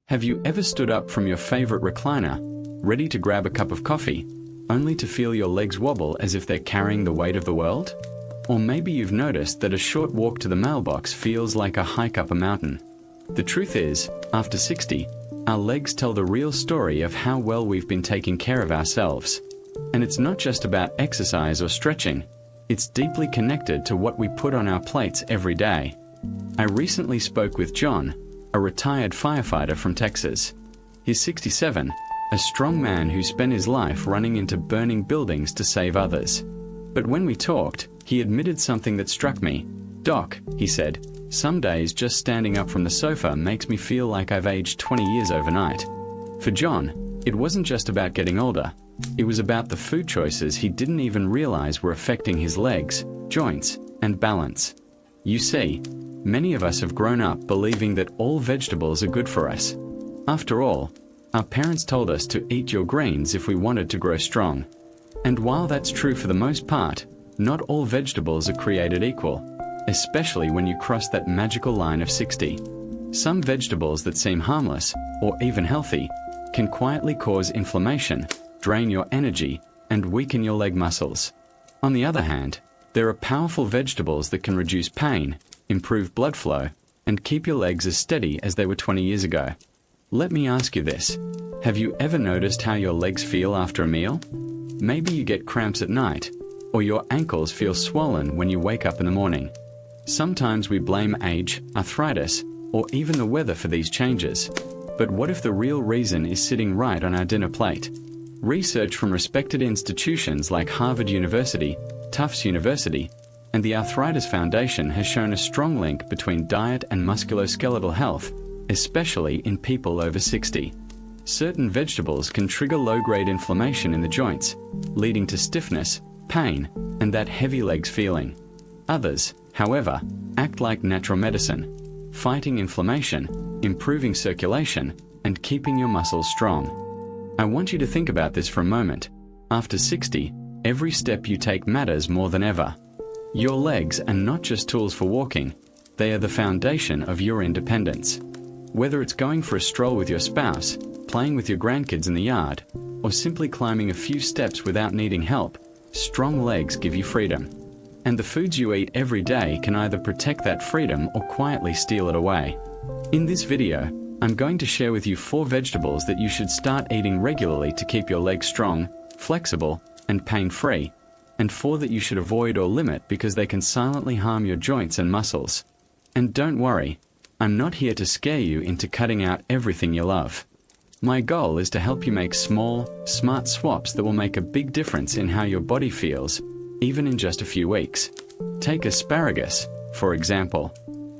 Have you ever stood up from your favorite recliner, ready to grab a cup of coffee, only to feel your legs wobble as if they're carrying the weight of the world? Or maybe you've noticed that a short walk to the mailbox feels like a hike up a mountain. The truth is, after 60, our legs tell the real story of how well we've been taking care of ourselves. And it's not just about exercise or stretching, it's deeply connected to what we put on our plates every day. I recently spoke with John, a retired firefighter from Texas. He's 67, a strong man who spent his life running into burning buildings to save others. But when we talked, he admitted something that struck me. "Doc," he said, "some days just standing up from the sofa makes me feel like I've aged 20 years overnight." For John, it wasn't just about getting older. It was about the food choices he didn't even realize were affecting his legs, joints, and balance. You see, many of us have grown up believing that all vegetables are good for us. After all, our parents told us to eat your greens if we wanted to grow strong. And while that's true for the most part, not all vegetables are created equal, especially when you cross that magical line of 60. Some vegetables that seem harmless, or even healthy, can quietly cause inflammation, drain your energy, and weaken your leg muscles. On the other hand, there are powerful vegetables that can reduce pain, improve blood flow, and keep your legs as steady as they were 20 years ago. Let me ask you this. Have you ever noticed how your legs feel after a meal? Maybe you get cramps at night, or your ankles feel swollen when you wake up in the morning. Sometimes we blame age, arthritis, or even the weather for these changes. But what if the real reason is sitting right on our dinner plate? Research from respected institutions like Harvard University, Tufts University, and the Arthritis Foundation has shown a strong link between diet and musculoskeletal health, especially in people over 60. Certain vegetables can trigger low-grade inflammation in the joints, leading to stiffness, pain, and that heavy legs feeling. Others, however, act like natural medicine, fighting inflammation, improving circulation, and keeping your muscles strong. I want you to think about this for a moment. After 60, every step you take matters more than ever. Your legs are not just tools for walking, they are the foundation of your independence. Whether it's going for a stroll with your spouse, playing with your grandkids in the yard, or simply climbing a few steps without needing help, strong legs give you freedom. And the foods you eat every day can either protect that freedom or quietly steal it away. In this video, I'm going to share with you 4 vegetables that you should start eating regularly to keep your legs strong, flexible, and pain-free, and 4 that you should avoid or limit because they can silently harm your joints and muscles. And don't worry, I'm not here to scare you into cutting out everything you love. My goal is to help you make small, smart swaps that will make a big difference in how your body feels, even in just a few weeks. Take asparagus, for example.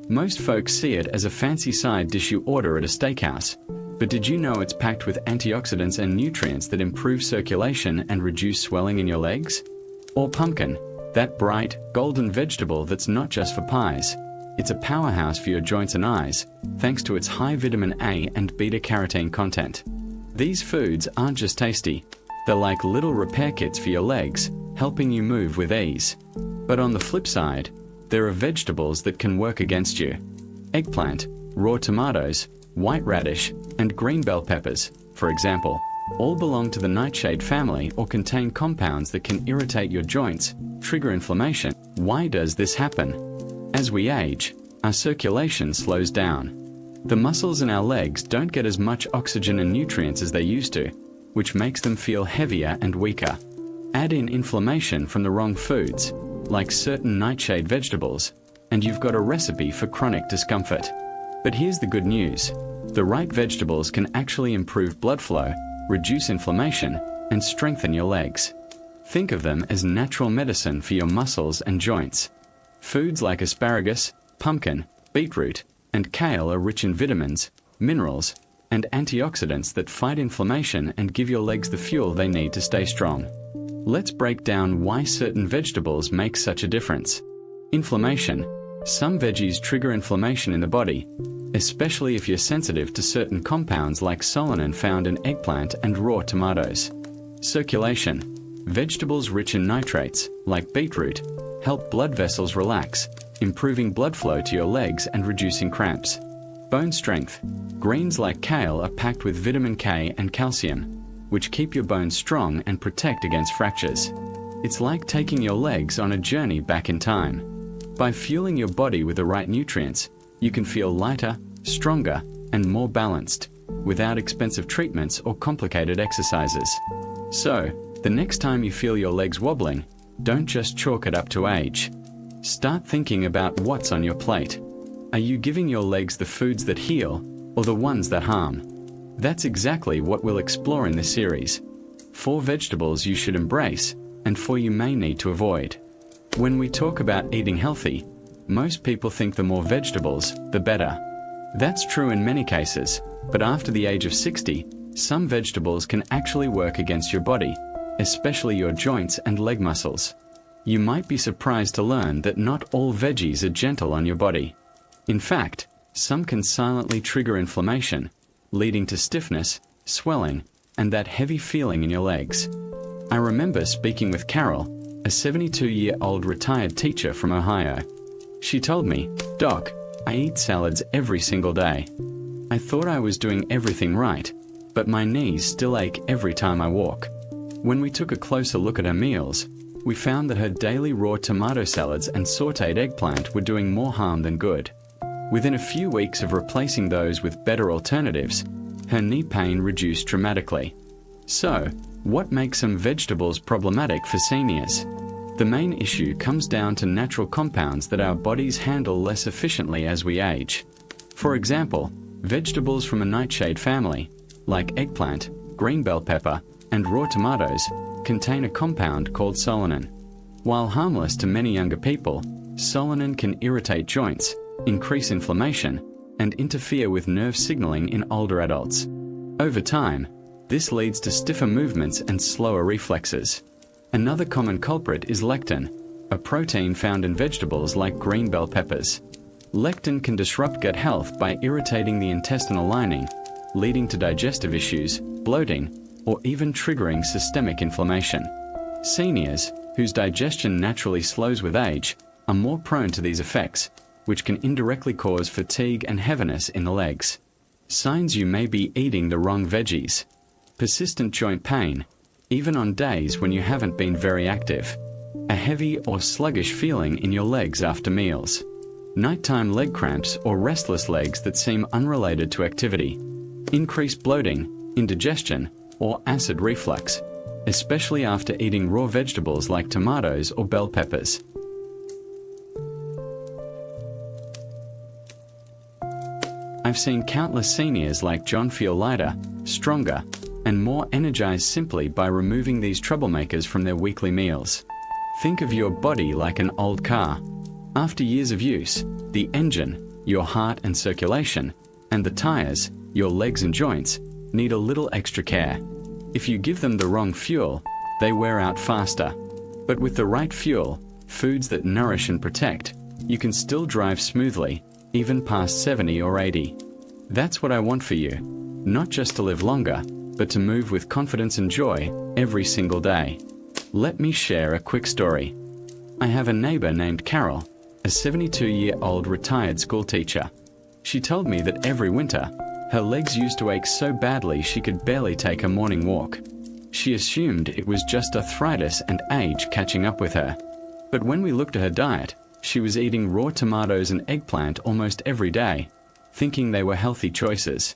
Most folks see it as a fancy side dish you order at a steakhouse. But did you know it's packed with antioxidants and nutrients that improve circulation and reduce swelling in your legs? Or pumpkin, that bright, golden vegetable that's not just for pies. It's a powerhouse for your joints and eyes, thanks to its high vitamin A and beta-carotene content. These foods aren't just tasty, they're like little repair kits for your legs, helping you move with ease. But on the flip side, there are vegetables that can work against you. Eggplant, raw tomatoes, white radish, and green bell peppers, for example, all belong to the nightshade family or contain compounds that can irritate your joints, trigger inflammation. Why does this happen? As we age, our circulation slows down. The muscles in our legs don't get as much oxygen and nutrients as they used to, which makes them feel heavier and weaker. Add in inflammation from the wrong foods, like certain nightshade vegetables, and you've got a recipe for chronic discomfort. But here's the good news. The right vegetables can actually improve blood flow, reduce inflammation, and strengthen your legs. Think of them as natural medicine for your muscles and joints. Foods like asparagus, pumpkin, beetroot, and kale are rich in vitamins, minerals, and antioxidants that fight inflammation and give your legs the fuel they need to stay strong. Let's break down why certain vegetables make such a difference. Inflammation. Some veggies trigger inflammation in the body, especially if you're sensitive to certain compounds like solanine found in eggplant and raw tomatoes. Circulation. Vegetables rich in nitrates, like beetroot, help blood vessels relax, improving blood flow to your legs and reducing cramps. Bone strength. Greens like kale are packed with vitamin K and calcium, which keep your bones strong and protect against fractures. It's like taking your legs on a journey back in time. By fueling your body with the right nutrients, you can feel lighter, stronger, and more balanced, without expensive treatments or complicated exercises. So, the next time you feel your legs wobbling, don't just chalk it up to age. Start thinking about what's on your plate. Are you giving your legs the foods that heal, or the ones that harm? That's exactly what we'll explore in this series. 4 vegetables you should embrace, and 4 you may need to avoid. When we talk about eating healthy, most people think the more vegetables, the better. That's true in many cases, but after the age of 60, some vegetables can actually work against your body, especially your joints and leg muscles. You might be surprised to learn that not all veggies are gentle on your body. In fact, some can silently trigger inflammation, leading to stiffness, swelling, and that heavy feeling in your legs. I remember speaking with Carol, a 72-year-old retired teacher from Ohio. She told me, "Doc, I eat salads every single day. I thought I was doing everything right, but my knees still ache every time I walk." When we took a closer look at her meals, we found that her daily raw tomato salads and sautéed eggplant were doing more harm than good. Within a few weeks of replacing those with better alternatives, her knee pain reduced dramatically. So, what makes some vegetables problematic for seniors? The main issue comes down to natural compounds that our bodies handle less efficiently as we age. For example, vegetables from a nightshade family, like eggplant, green bell pepper, and raw tomatoes, contain a compound called solanin. While harmless to many younger people, solanin can irritate joints, increase inflammation, and interfere with nerve signaling in older adults. Over time, this leads to stiffer movements and slower reflexes. Another common culprit is lectin, a protein found in vegetables like green bell peppers. Lectin can disrupt gut health by irritating the intestinal lining, leading to digestive issues, bloating, or even triggering systemic inflammation. Seniors, whose digestion naturally slows with age, are more prone to these effects, which can indirectly cause fatigue and heaviness in the legs. Signs you may be eating the wrong veggies. Persistent joint pain, even on days when you haven't been very active. A heavy or sluggish feeling in your legs after meals. Nighttime leg cramps or restless legs that seem unrelated to activity. Increased bloating, indigestion, or acid reflux, especially after eating raw vegetables like tomatoes or bell peppers. I've seen countless seniors like John feel lighter, stronger, and more energized simply by removing these troublemakers from their weekly meals. Think of your body like an old car. After years of use, the engine, your heart and circulation, and the tires, your legs and joints, need a little extra care. If you give them the wrong fuel, they wear out faster. But with the right fuel, foods that nourish and protect, you can still drive smoothly, even past 70 or 80. That's what I want for you. Not just to live longer, but to move with confidence and joy every single day. Let me share a quick story. I have a neighbor named Carol, a 72-year-old retired school teacher. She told me that every winter, her legs used to ache so badly she could barely take a morning walk. She assumed it was just arthritis and age catching up with her. But when we looked at her diet, she was eating raw tomatoes and eggplant almost every day, thinking they were healthy choices.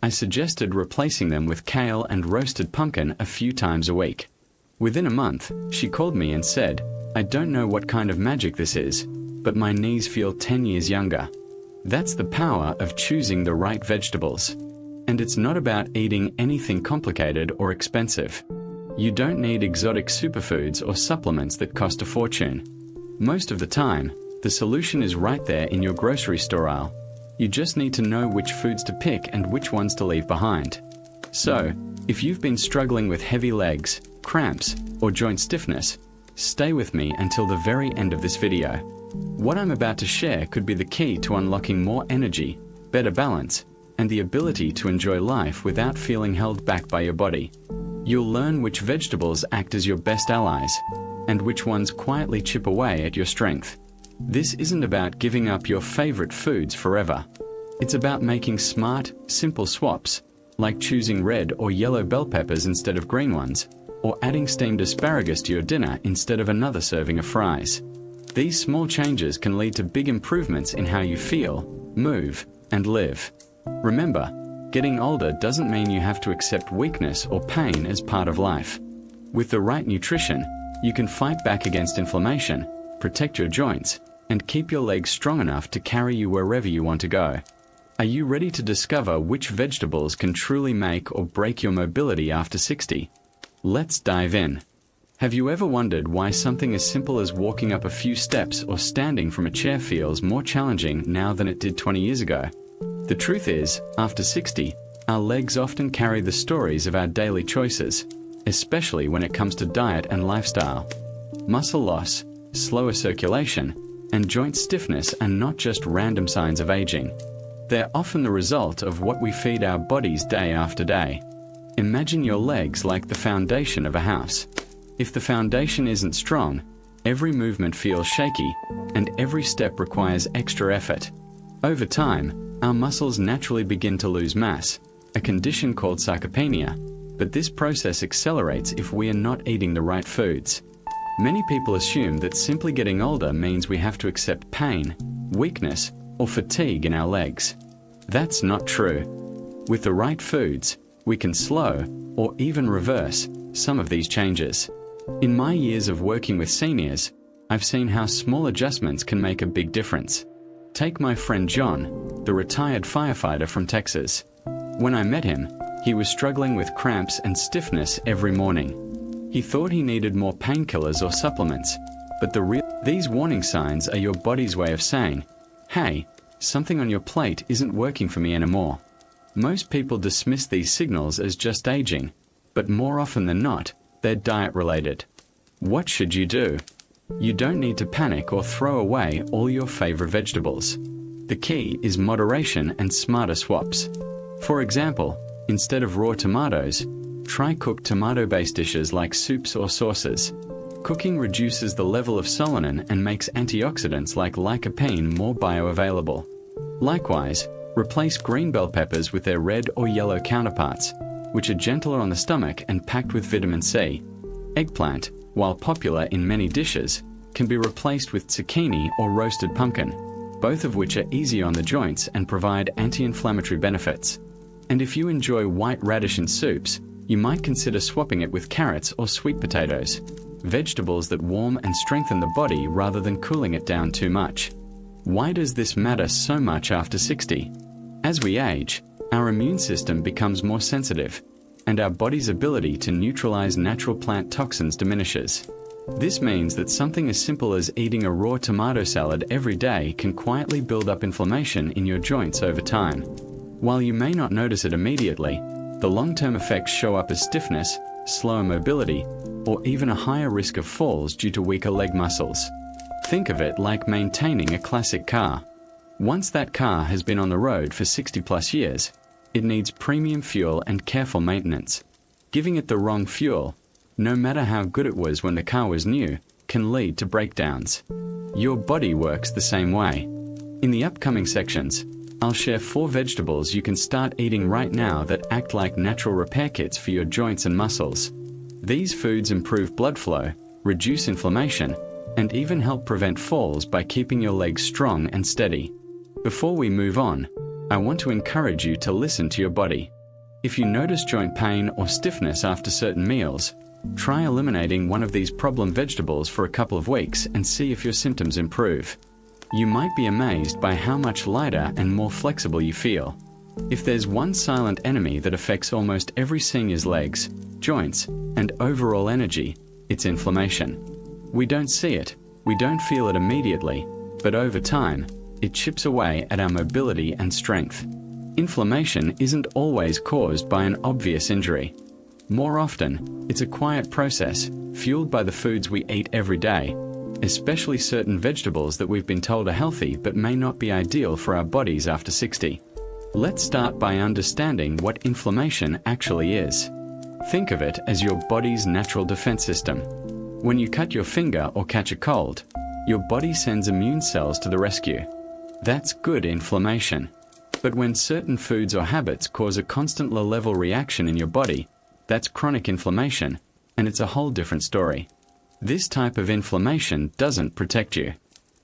I suggested replacing them with kale and roasted pumpkin a few times a week. Within a month, she called me and said, "I don't know what kind of magic this is, but my knees feel 10 years younger." That's the power of choosing the right vegetables. And it's not about eating anything complicated or expensive. You don't need exotic superfoods or supplements that cost a fortune. Most of the time, the solution is right there in your grocery store aisle. You just need to know which foods to pick and which ones to leave behind. So, if you've been struggling with heavy legs, cramps, or joint stiffness, stay with me until the very end of this video. What I'm about to share could be the key to unlocking more energy, better balance, and the ability to enjoy life without feeling held back by your body. You'll learn which vegetables act as your best allies, and which ones quietly chip away at your strength. This isn't about giving up your favorite foods forever. It's about making smart, simple swaps, like choosing red or yellow bell peppers instead of green ones, or adding steamed asparagus to your dinner instead of another serving of fries. These small changes can lead to big improvements in how you feel, move, and live. Remember, getting older doesn't mean you have to accept weakness or pain as part of life. With the right nutrition, you can fight back against inflammation, protect your joints, and keep your legs strong enough to carry you wherever you want to go. Are you ready to discover which vegetables can truly make or break your mobility after 60? Let's dive in. Have you ever wondered why something as simple as walking up a few steps or standing from a chair feels more challenging now than it did 20 years ago? The truth is, after 60, our legs often carry the stories of our daily choices, especially when it comes to diet and lifestyle. Muscle loss, slower circulation, and joint stiffness are not just random signs of aging. They're often the result of what we feed our bodies day after day. Imagine your legs like the foundation of a house. If the foundation isn't strong, every movement feels shaky, and every step requires extra effort. Over time, our muscles naturally begin to lose mass, a condition called sarcopenia, but this process accelerates if we are not eating the right foods. Many people assume that simply getting older means we have to accept pain, weakness, or fatigue in our legs. That's not true. With the right foods, we can slow, or even reverse, some of these changes. In my years of working with seniors, I've seen how small adjustments can make a big difference. Take my friend John, the retired firefighter from Texas. When I met him, he was struggling with cramps and stiffness every morning. He thought he needed more painkillers or supplements, but these warning signs are your body's way of saying, "Hey, something on your plate isn't working for me anymore." Most people dismiss these signals as just aging, but more often than not, they're diet-related. What should you do? You don't need to panic or throw away all your favorite vegetables. The key is moderation and smarter swaps. For example, instead of raw tomatoes, try cooked tomato-based dishes like soups or sauces. Cooking reduces the level of solanin and makes antioxidants like lycopene more bioavailable. Likewise, replace green bell peppers with their red or yellow counterparts, which are gentler on the stomach and packed with vitamin C. Eggplant, while popular in many dishes, can be replaced with zucchini or roasted pumpkin, both of which are easy on the joints and provide anti-inflammatory benefits. And if you enjoy white radish in soups, you might consider swapping it with carrots or sweet potatoes, vegetables that warm and strengthen the body rather than cooling it down too much. Why does this matter so much after 60? As we age, our immune system becomes more sensitive, and our body's ability to neutralize natural plant toxins diminishes. This means that something as simple as eating a raw tomato salad every day can quietly build up inflammation in your joints over time. While you may not notice it immediately, the long-term effects show up as stiffness, slower mobility, or even a higher risk of falls due to weaker leg muscles. Think of it like maintaining a classic car. Once that car has been on the road for 60+ years, it needs premium fuel and careful maintenance. Giving it the wrong fuel, no matter how good it was when the car was new, can lead to breakdowns. Your body works the same way. In the upcoming sections, I'll share 4 vegetables you can start eating right now that act like natural repair kits for your joints and muscles. These foods improve blood flow, reduce inflammation, and even help prevent falls by keeping your legs strong and steady. Before we move on, I want to encourage you to listen to your body. If you notice joint pain or stiffness after certain meals, try eliminating one of these problem vegetables for a couple of weeks and see if your symptoms improve. You might be amazed by how much lighter and more flexible you feel. If there's one silent enemy that affects almost every senior's legs, joints, and overall energy, it's inflammation. We don't see it, we don't feel it immediately, but over time, it chips away at our mobility and strength. Inflammation isn't always caused by an obvious injury. More often, it's a quiet process, fueled by the foods we eat every day, especially certain vegetables that we've been told are healthy but may not be ideal for our bodies after 60. Let's start by understanding what inflammation actually is. Think of it as your body's natural defense system. When you cut your finger or catch a cold, your body sends immune cells to the rescue. That's good inflammation. But when certain foods or habits cause a constant low-level reaction in your body, that's chronic inflammation, and it's a whole different story. This type of inflammation doesn't protect you.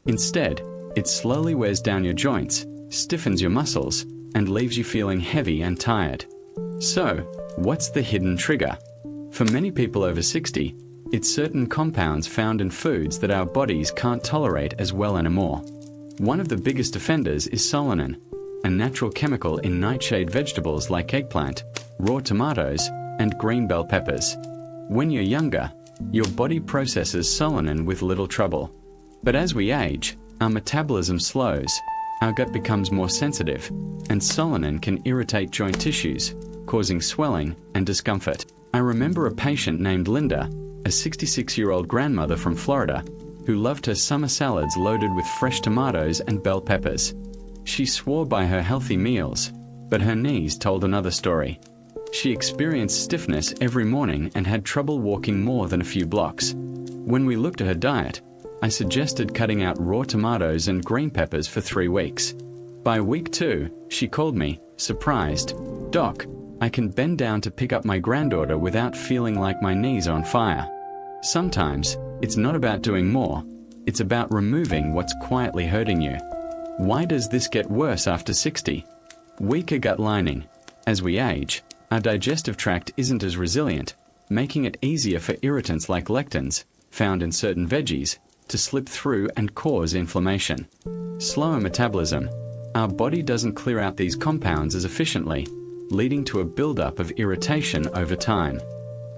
Instead, it slowly wears down your joints, stiffens your muscles, and leaves you feeling heavy and tired. So, what's the hidden trigger? For many people over 60, it's certain compounds found in foods that our bodies can't tolerate as well anymore. One of the biggest offenders is solanin, a natural chemical in nightshade vegetables like eggplant, raw tomatoes, and green bell peppers. When you're younger, your body processes solanin with little trouble. But as we age, our metabolism slows, our gut becomes more sensitive, and solanin can irritate joint tissues, causing swelling and discomfort. I remember a patient named Linda, a 66-year-old grandmother from Florida, who loved her summer salads loaded with fresh tomatoes and bell peppers. She swore by her healthy meals, but her knees told another story. She experienced stiffness every morning and had trouble walking more than a few blocks. When we looked at her diet, I suggested cutting out raw tomatoes and green peppers for 3 weeks. By week 2, she called me, surprised, "Doc, I can bend down to pick up my granddaughter without feeling like my knees are on fire." Sometimes, it's not about doing more, it's about removing what's quietly hurting you. Why does this get worse after 60? Weaker gut lining. As we age, our digestive tract isn't as resilient, making it easier for irritants like lectins, found in certain veggies, to slip through and cause inflammation. Slower metabolism. Our body doesn't clear out these compounds as efficiently, leading to a buildup of irritation over time.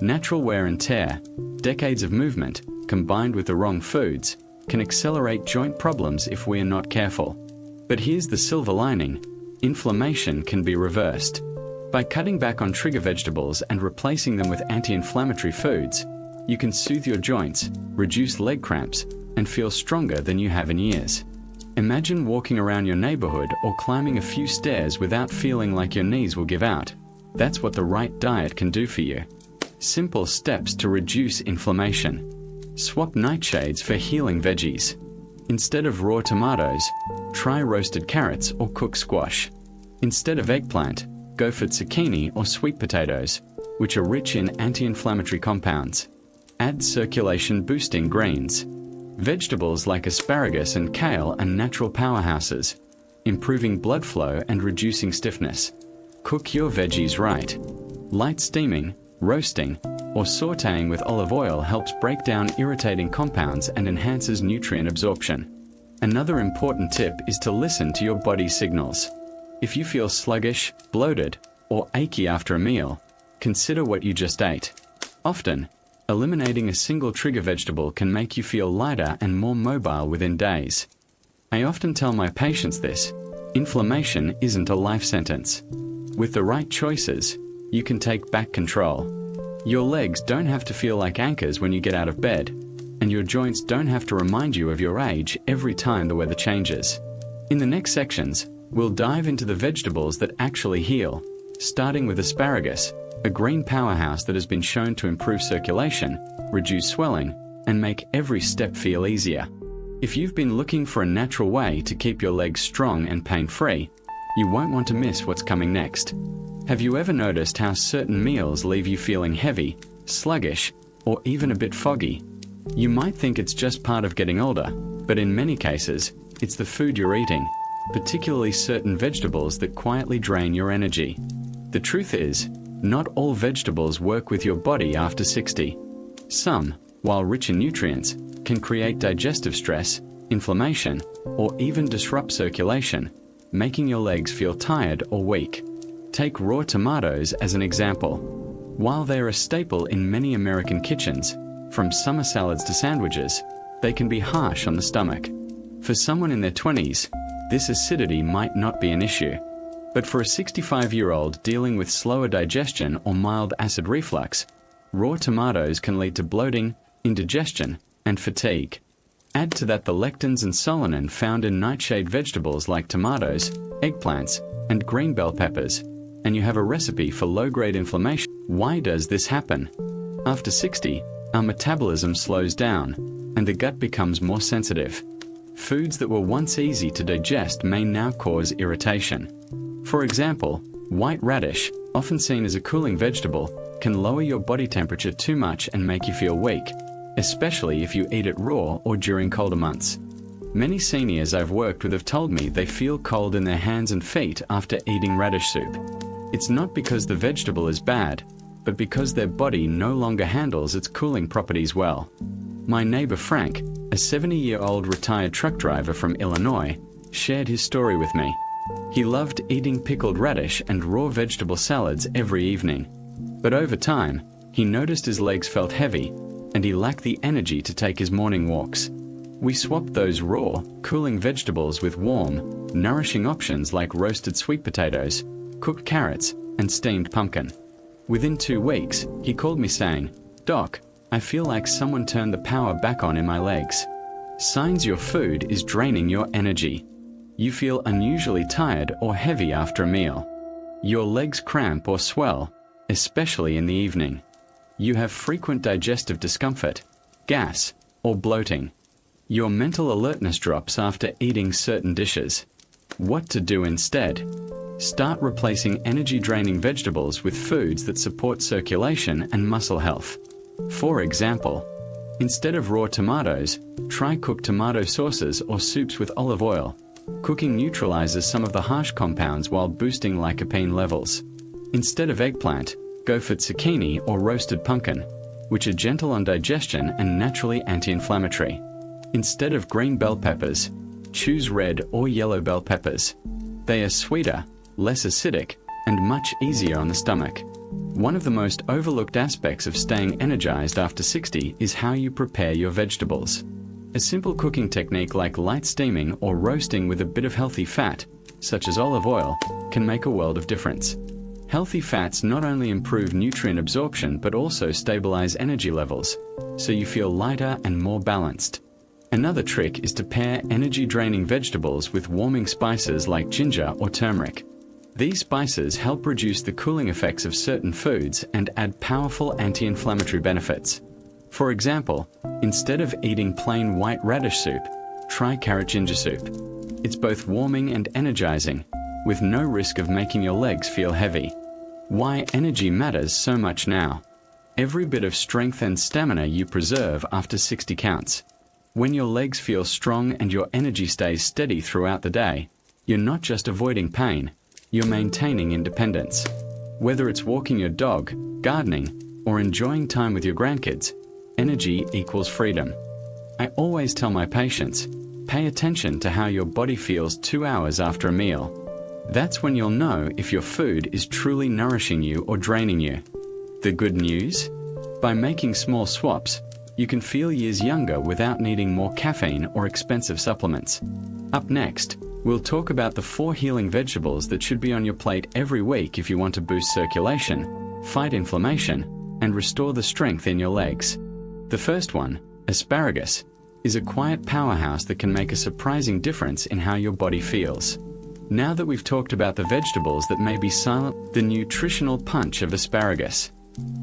Natural wear and tear, decades of movement, combined with the wrong foods, can accelerate joint problems if we are not careful. But here's the silver lining: inflammation can be reversed. By cutting back on trigger vegetables and replacing them with anti-inflammatory foods, you can soothe your joints, reduce leg cramps, and feel stronger than you have in years. Imagine walking around your neighborhood or climbing a few stairs without feeling like your knees will give out. That's what the right diet can do for you. Simple steps to reduce inflammation. Swap nightshades for healing veggies. Instead of raw tomatoes, try roasted carrots or cooked squash. Instead of eggplant, go for zucchini or sweet potatoes, which are rich in anti-inflammatory compounds. Add circulation-boosting greens. Vegetables like asparagus and kale are natural powerhouses, improving blood flow and reducing stiffness. Cook your veggies right. Light steaming, roasting, or sautéing with olive oil helps break down irritating compounds and enhances nutrient absorption. Another important tip is to listen to your body's signals. If you feel sluggish, bloated, or achy after a meal, consider what you just ate. Often, eliminating a single trigger vegetable can make you feel lighter and more mobile within days. I often tell my patients this: inflammation isn't a life sentence. With the right choices, you can take back control. Your legs don't have to feel like anchors when you get out of bed, and your joints don't have to remind you of your age every time the weather changes. In the next sections, we'll dive into the vegetables that actually heal, starting with asparagus, a green powerhouse that has been shown to improve circulation, reduce swelling, and make every step feel easier. If you've been looking for a natural way to keep your legs strong and pain-free, you won't want to miss what's coming next. Have you ever noticed how certain meals leave you feeling heavy, sluggish, or even a bit foggy? You might think it's just part of getting older, but in many cases, it's the food you're eating, particularly certain vegetables that quietly drain your energy. The truth is, not all vegetables work with your body after 60. Some, while rich in nutrients, can create digestive stress, inflammation, or even disrupt circulation, making your legs feel tired or weak. Take raw tomatoes as an example. While they're a staple in many American kitchens, from summer salads to sandwiches, they can be harsh on the stomach. For someone in their 20s, this acidity might not be an issue. But for a 65-year-old dealing with slower digestion or mild acid reflux, raw tomatoes can lead to bloating, indigestion, and fatigue. Add to that the lectins and solanin found in nightshade vegetables like tomatoes, eggplants, and green bell peppers, and you have a recipe for low-grade inflammation. Why does this happen? After 60, our metabolism slows down, and the gut becomes more sensitive. Foods that were once easy to digest may now cause irritation. For example, white radish, often seen as a cooling vegetable, can lower your body temperature too much and make you feel weak, especially if you eat it raw or during colder months. Many seniors I've worked with have told me they feel cold in their hands and feet after eating radish soup. It's not because the vegetable is bad, but because their body no longer handles its cooling properties well. My neighbor Frank, a 70-year-old retired truck driver from Illinois, shared his story with me. He loved eating pickled radish and raw vegetable salads every evening. But over time, he noticed his legs felt heavy, and he lacked the energy to take his morning walks. We swapped those raw, cooling vegetables with warm, nourishing options like roasted sweet potatoes, cooked carrots, and steamed pumpkin. Within 2 weeks, he called me saying, "Doc, I feel like someone turned the power back on in my legs." Signs your food is draining your energy. You feel unusually tired or heavy after a meal. Your legs cramp or swell, especially in the evening. You have frequent digestive discomfort, gas, or bloating. Your mental alertness drops after eating certain dishes. What to do instead? Start replacing energy-draining vegetables with foods that support circulation and muscle health. For example, instead of raw tomatoes, try cooked tomato sauces or soups with olive oil. Cooking neutralizes some of the harsh compounds while boosting lycopene levels. Instead of eggplant, go for zucchini or roasted pumpkin, which are gentle on digestion and naturally anti-inflammatory. Instead of green bell peppers, choose red or yellow bell peppers. They are sweeter, less acidic, and much easier on the stomach. One of the most overlooked aspects of staying energized after 60 is how you prepare your vegetables. A simple cooking technique like light steaming or roasting with a bit of healthy fat, such as olive oil, can make a world of difference. Healthy fats not only improve nutrient absorption but also stabilize energy levels, so you feel lighter and more balanced. Another trick is to pair energy-draining vegetables with warming spices like ginger or turmeric. These spices help reduce the cooling effects of certain foods and add powerful anti-inflammatory benefits. For example, instead of eating plain white radish soup, try carrot ginger soup. It's both warming and energizing, with no risk of making your legs feel heavy. Why energy matters so much now. Every bit of strength and stamina you preserve after 60 counts. When your legs feel strong and your energy stays steady throughout the day, you're not just avoiding pain, you're maintaining independence. Whether it's walking your dog, gardening, or enjoying time with your grandkids, energy equals freedom. I always tell my patients, pay attention to how your body feels 2 hours after a meal. That's when you'll know if your food is truly nourishing you or draining you. The good news? By making small swaps, you can feel years younger without needing more caffeine or expensive supplements. Up next, we'll talk about the 4 healing vegetables that should be on your plate every week if you want to boost circulation, fight inflammation, and restore the strength in your legs. The first one, asparagus, is a quiet powerhouse that can make a surprising difference in how your body feels. Now that we've talked about the vegetables that may be silent, the nutritional punch of asparagus.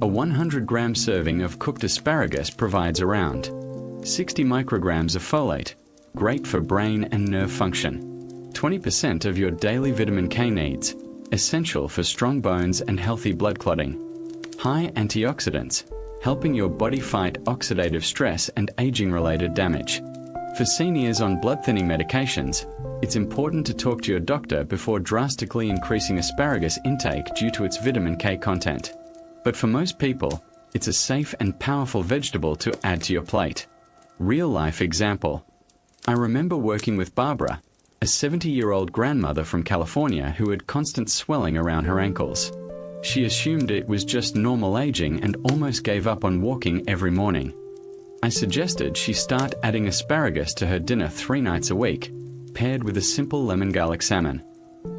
A 100-gram serving of cooked asparagus provides around 60 micrograms of folate, great for brain and nerve function, 20% of your daily vitamin K needs, essential for strong bones and healthy blood clotting, high antioxidants, helping your body fight oxidative stress and aging-related damage. For seniors on blood-thinning medications, it's important to talk to your doctor before drastically increasing asparagus intake due to its vitamin K content. But for most people, it's a safe and powerful vegetable to add to your plate. Real-life example. I remember working with Barbara, a 70-year-old grandmother from California who had constant swelling around her ankles. She assumed it was just normal aging and almost gave up on walking every morning. I suggested she start adding asparagus to her dinner 3 nights a week, paired with a simple lemon garlic salmon.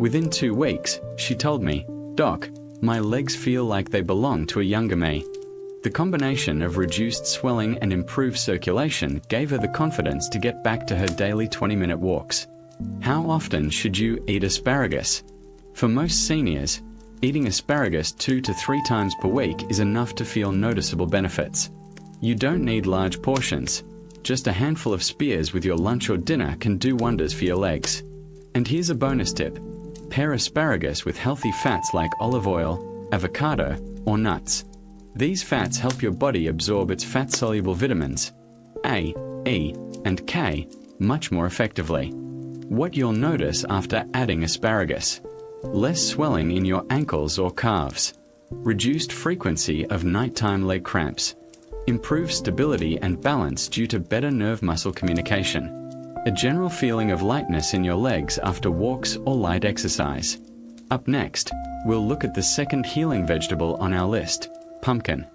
Within 2 weeks, she told me, "Doc, my legs feel like they belong to a younger me." The combination of reduced swelling and improved circulation gave her the confidence to get back to her daily 20-minute walks. How often should you eat asparagus? For most seniors, eating asparagus 2 to 3 times per week is enough to feel noticeable benefits. You don't need large portions. Just a handful of spears with your lunch or dinner can do wonders for your legs. And here's a bonus tip. pair asparagus with healthy fats like olive oil, avocado, or nuts. These fats help your body absorb its fat-soluble vitamins A, E, and K much more effectively. What you'll notice after adding asparagus: less swelling in your ankles or calves, reduced frequency of nighttime leg cramps, improved stability and balance due to better nerve-muscle communication, a general feeling of lightness in your legs after walks or light exercise. Up next, we'll look at the second healing vegetable on our list, pumpkin.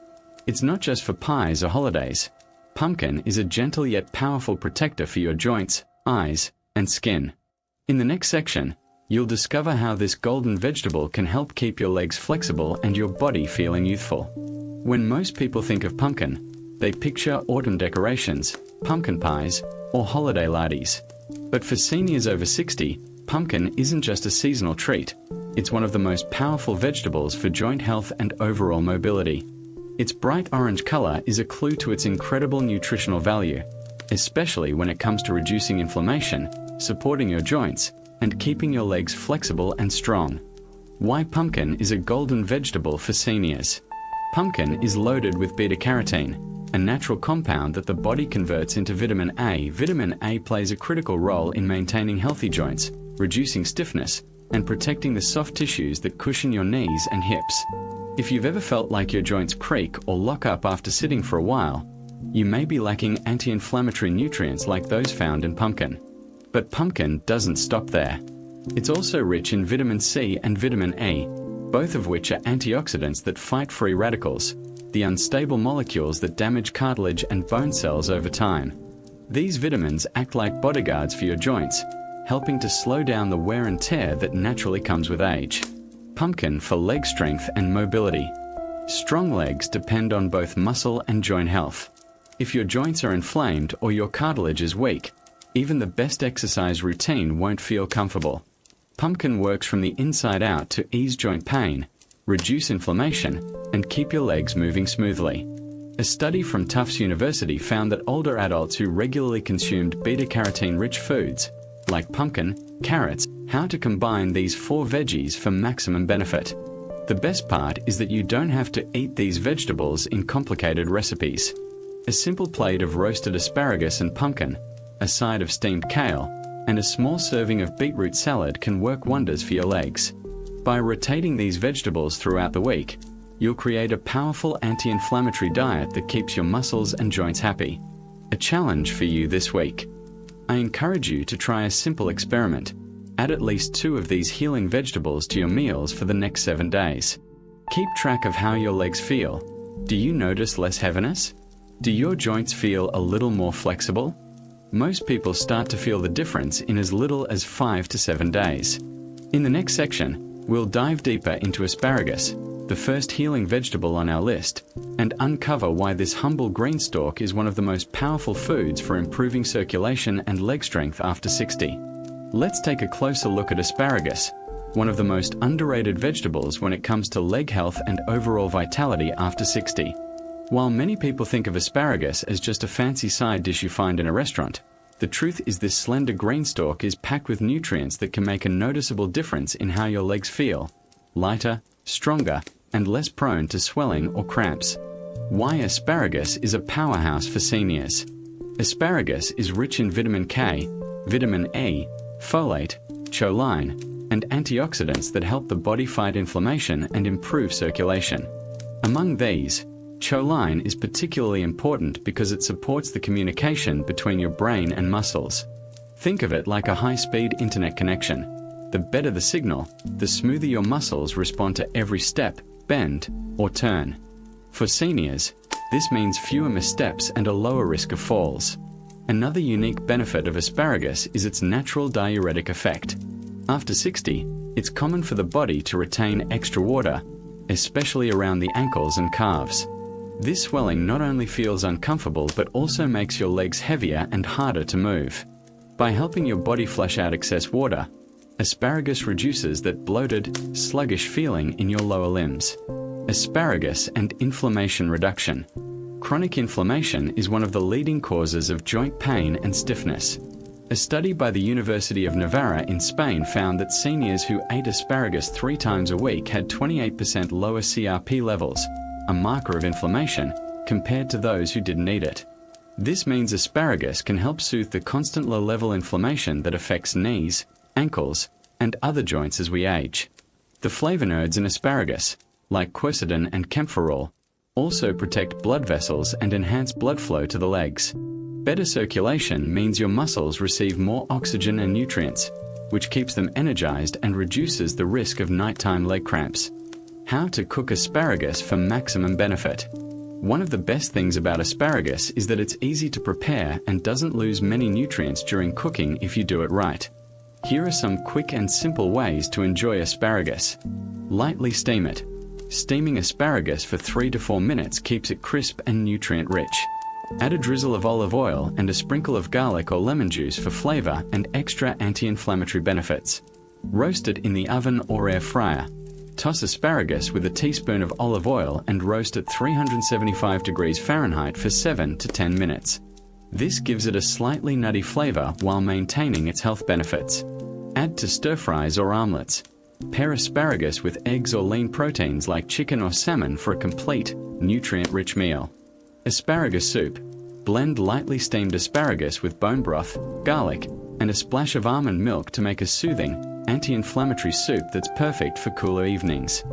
It's not just for pies or holidays. Pumpkin is a gentle yet powerful protector for your joints, eyes, and skin. In the next section, you'll discover how this golden vegetable can help keep your legs flexible and your body feeling youthful. When most people think of pumpkin, they picture autumn decorations, pumpkin pies, or holiday lardies. But for seniors over 60, pumpkin isn't just a seasonal treat. It's one of the most powerful vegetables for joint health and overall mobility. Its bright orange color is a clue to its incredible nutritional value, especially when it comes to reducing inflammation, supporting your joints, and keeping your legs flexible and strong. Why pumpkin is a golden vegetable for seniors? Pumpkin is loaded with beta-carotene, a natural compound that the body converts into vitamin A. Vitamin A plays a critical role in maintaining healthy joints, reducing stiffness, and protecting the soft tissues that cushion your knees and hips. If you've ever felt like your joints creak or lock up after sitting for a while, you may be lacking anti-inflammatory nutrients like those found in pumpkin. But pumpkin doesn't stop there. It's also rich in vitamin C and vitamin E, both of which are antioxidants that fight free radicals, the unstable molecules that damage cartilage and bone cells over time. These vitamins act like bodyguards for your joints, helping to slow down the wear and tear that naturally comes with age. Pumpkin for leg strength and mobility. Strong legs depend on both muscle and joint health. If your joints are inflamed or your cartilage is weak, even the best exercise routine won't feel comfortable. Pumpkin works from the inside out to ease joint pain, reduce inflammation, and keep your legs moving smoothly. A study from Tufts University found that older adults who regularly consumed beta-carotene-rich foods, like pumpkin, carrots, how to combine these 4 veggies for maximum benefit. The best part is that you don't have to eat these vegetables in complicated recipes. A simple plate of roasted asparagus and pumpkin, a side of steamed kale, and a small serving of beetroot salad can work wonders for your legs. By rotating these vegetables throughout the week, you'll create a powerful anti-inflammatory diet that keeps your muscles and joints happy. A challenge for you this week. I encourage you to try a simple experiment. Add at least 2 of these healing vegetables to your meals for the next 7 days. Keep track of how your legs feel. Do you notice less heaviness? Do your joints feel a little more flexible? Most people start to feel the difference in as little as 5 to 7 days. In the next section, we'll dive deeper into asparagus, the first healing vegetable on our list, and uncover why this humble green stalk is one of the most powerful foods for improving circulation and leg strength after 60. Let's take a closer look at asparagus, one of the most underrated vegetables when it comes to leg health and overall vitality after 60. While many people think of asparagus as just a fancy side dish you find in a restaurant, the truth is this slender green stalk is packed with nutrients that can make a noticeable difference in how your legs feel: lighter, stronger, and less prone to swelling or cramps. Why asparagus is a powerhouse for seniors. Asparagus is rich in vitamin K, vitamin E, folate, choline, and antioxidants that help the body fight inflammation and improve circulation. Among these, choline is particularly important because it supports the communication between your brain and muscles. Think of it like a high-speed internet connection. The better the signal, the smoother your muscles respond to every step, bend, or turn. For seniors, this means fewer missteps and a lower risk of falls. Another unique benefit of asparagus is its natural diuretic effect. After 60, it's common for the body to retain extra water, especially around the ankles and calves. This swelling not only feels uncomfortable but also makes your legs heavier and harder to move. By helping your body flush out excess water, asparagus reduces that bloated, sluggish feeling in your lower limbs. Asparagus and inflammation reduction. Chronic inflammation is one of the leading causes of joint pain and stiffness. A study by the University of Navarra in Spain found that seniors who ate asparagus 3 times a week had 28% lower CRP levels, a marker of inflammation, compared to those who didn't eat it. This means asparagus can help soothe the constant low-level inflammation that affects knees, ankles, and other joints as we age. The flavonoids in asparagus, like quercetin and camphorol, also protect blood vessels and enhance blood flow to the legs. Better circulation means your muscles receive more oxygen and nutrients, which keeps them energized and reduces the risk of nighttime leg cramps. How to cook asparagus for maximum benefit. One of the best things about asparagus is that it's easy to prepare and doesn't lose many nutrients during cooking if you do it right. Here are some quick and simple ways to enjoy asparagus. Lightly steam it. Steaming asparagus for 3 to 4 minutes keeps it crisp and nutrient-rich. Add a drizzle of olive oil and a sprinkle of garlic or lemon juice for flavor and extra anti-inflammatory benefits. Roast it in the oven or air fryer. Toss asparagus with a teaspoon of olive oil and roast at 375 degrees Fahrenheit for 7 to 10 minutes. This gives it a slightly nutty flavor while maintaining its health benefits. Add to stir-fries or omelets. Pair asparagus with eggs or lean proteins like chicken or salmon for a complete, nutrient-rich meal. Asparagus soup. Blend lightly steamed asparagus with bone broth, garlic, and a splash of almond milk to make a soothing, anti-inflammatory soup that's perfect for cooler evenings.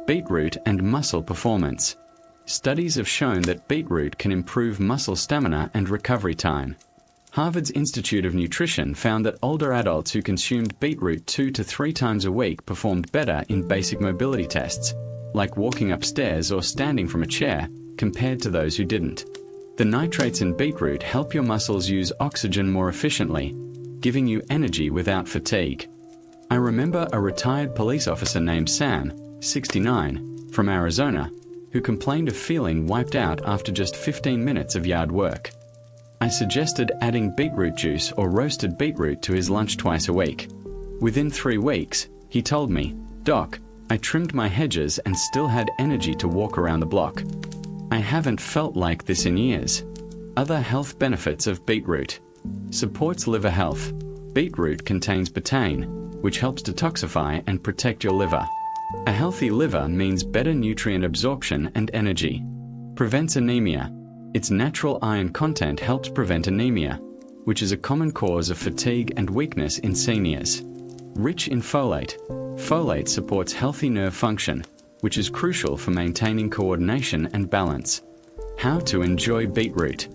Beetroot and muscle performance. Studies have shown that beetroot can improve muscle stamina and recovery time. Harvard's Institute of Nutrition found that older adults who consumed beetroot 2 to 3 times a week performed better in basic mobility tests, like walking upstairs or standing from a chair, compared to those who didn't. The nitrates in beetroot help your muscles use oxygen more efficiently, giving you energy without fatigue. I remember a retired police officer named Sam, 69, from Arizona, who complained of feeling wiped out after just 15 minutes of yard work. I suggested adding beetroot juice or roasted beetroot to his lunch twice a week. Within 3 weeks, he told me, "Doc, I trimmed my hedges and still had energy to walk around the block. I haven't felt like this in years." Other health benefits of beetroot. Supports liver health. Beetroot contains betaine, which helps detoxify and protect your liver. A healthy liver means better nutrient absorption and energy. Prevents anemia. Its natural iron content helps prevent anemia, which is a common cause of fatigue and weakness in seniors. Rich in folate. Folate supports healthy nerve function, which is crucial for maintaining coordination and balance. How to enjoy beetroot.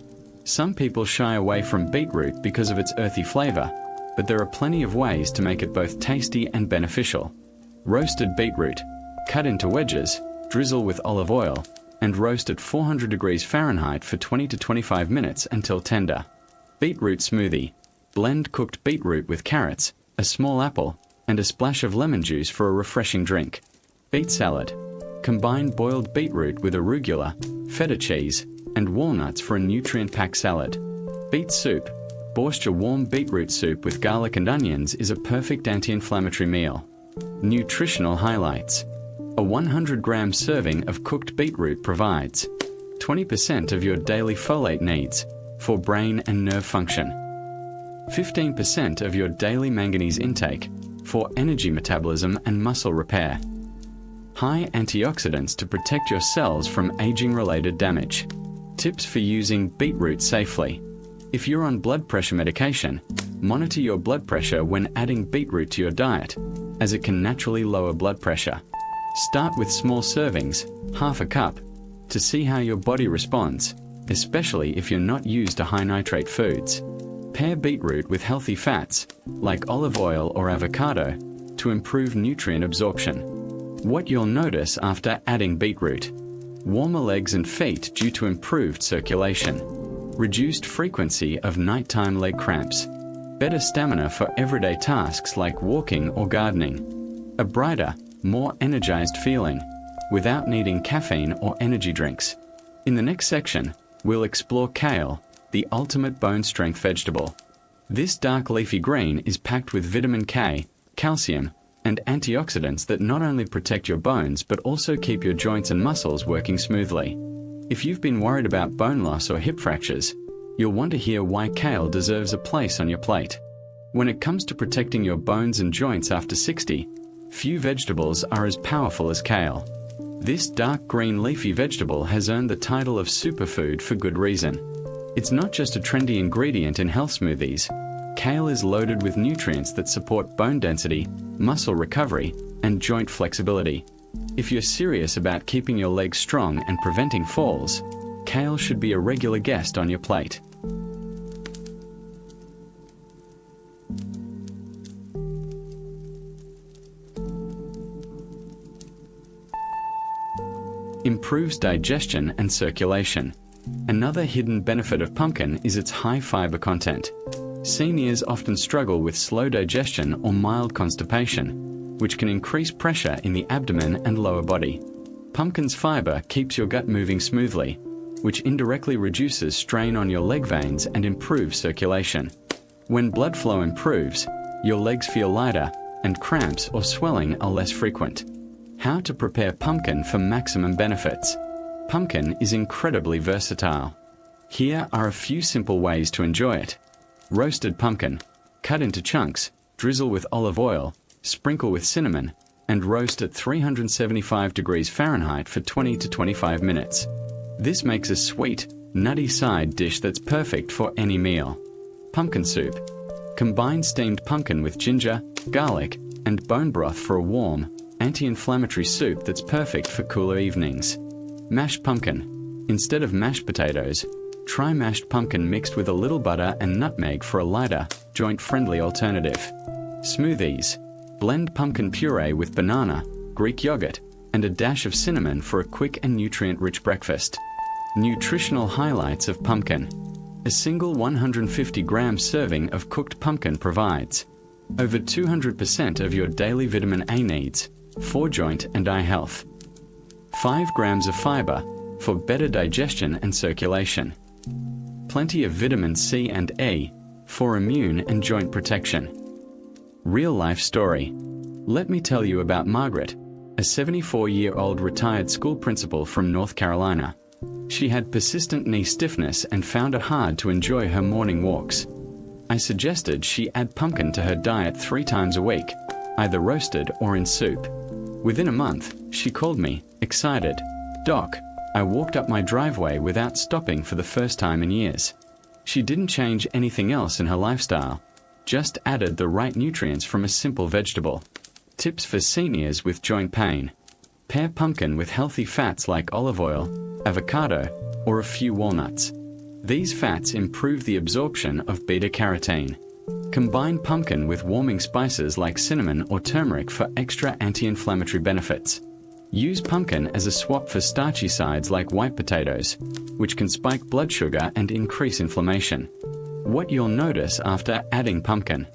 Some people shy away from beetroot because of its earthy flavor, but there are plenty of ways to make it both tasty and beneficial. Roasted beetroot. Cut into wedges, drizzle with olive oil, and roast at 400 degrees Fahrenheit for 20 to 25 minutes until tender. Beetroot smoothie. Blend cooked beetroot with carrots, a small apple, and a splash of lemon juice for a refreshing drink. Beet salad. Combine boiled beetroot with arugula, feta cheese, and walnuts for a nutrient-packed salad. Beet soup. Borscht warm beetroot soup with garlic and onions is a perfect anti-inflammatory meal. Nutritional highlights. A 100-gram serving of cooked beetroot provides 20% of your daily folate needs for brain and nerve function, 15% of your daily manganese intake for energy metabolism and muscle repair, high antioxidants to protect your cells from aging-related damage. Tips for using beetroot safely. If you're on blood pressure medication, monitor your blood pressure when adding beetroot to your diet, as it can naturally lower blood pressure. Start with small servings, half a cup, to see how your body responds, especially if you're not used to high nitrate foods. Pair beetroot with healthy fats, like olive oil or avocado, to improve nutrient absorption. What you'll notice after adding beetroot. Warmer legs and feet due to improved circulation. Reduced frequency of nighttime leg cramps. Better stamina for everyday tasks like walking or gardening. A brighter, more energized feeling, without needing caffeine or energy drinks. In the next section, we'll explore kale, the ultimate bone strength vegetable. This dark leafy green is packed with vitamin K, calcium, and antioxidants that not only protect your bones but also keep your joints and muscles working smoothly. If you've been worried about bone loss or hip fractures, you'll want to hear why kale deserves a place on your plate. When it comes to protecting your bones and joints after 60, few vegetables are as powerful as kale. This dark green leafy vegetable has earned the title of superfood for good reason. It's not just a trendy ingredient in health smoothies. Kale is loaded with nutrients that support bone density, muscle recovery, and joint flexibility. If you're serious about keeping your legs strong and preventing falls, kale should be a regular guest on your plate. Improves digestion and circulation. Another hidden benefit of pumpkin is its high fiber content. Seniors often struggle with slow digestion or mild constipation, which can increase pressure in the abdomen and lower body. Pumpkin's fiber keeps your gut moving smoothly, which indirectly reduces strain on your leg veins and improves circulation. When blood flow improves, your legs feel lighter and cramps or swelling are less frequent. How to prepare pumpkin for maximum benefits. Pumpkin is incredibly versatile. Here are a few simple ways to enjoy it. Roasted pumpkin. Cut into chunks, drizzle with olive oil, sprinkle with cinnamon, and roast at 375 degrees Fahrenheit for 20 to 25 minutes. This makes a sweet, nutty side dish that's perfect for any meal. Pumpkin soup. Combine steamed pumpkin with ginger, garlic, and bone broth for a warm, anti-inflammatory soup that's perfect for cooler evenings. Mashed pumpkin. Instead of mashed potatoes, try mashed pumpkin mixed with a little butter and nutmeg for a lighter, joint-friendly alternative. Smoothies. Blend pumpkin puree with banana, Greek yogurt, and a dash of cinnamon for a quick and nutrient-rich breakfast. Nutritional highlights of pumpkin. A single 150-gram serving of cooked pumpkin provides over 200% of your daily vitamin A needs for joint and eye health. 5 grams of fiber for better digestion and circulation. Plenty of vitamin C and E for immune and joint protection. Real-life story. Let me tell you about Margaret, a 74-year-old retired school principal from North Carolina. She had persistent knee stiffness and found it hard to enjoy her morning walks. I suggested she add pumpkin to her diet 3 times a week, either roasted or in soup. Within a month, she called me, excited. "Doc, I walked up my driveway without stopping for the first time in years." She didn't change anything else in her lifestyle, just added the right nutrients from a simple vegetable. Tips for seniors with joint pain. Pair pumpkin with healthy fats like olive oil, avocado, or a few walnuts. These fats improve the absorption of beta-carotene. Combine pumpkin with warming spices like cinnamon or turmeric for extra anti-inflammatory benefits. Use pumpkin as a swap for starchy sides like white potatoes, which can spike blood sugar and increase inflammation. What you'll notice after adding pumpkin.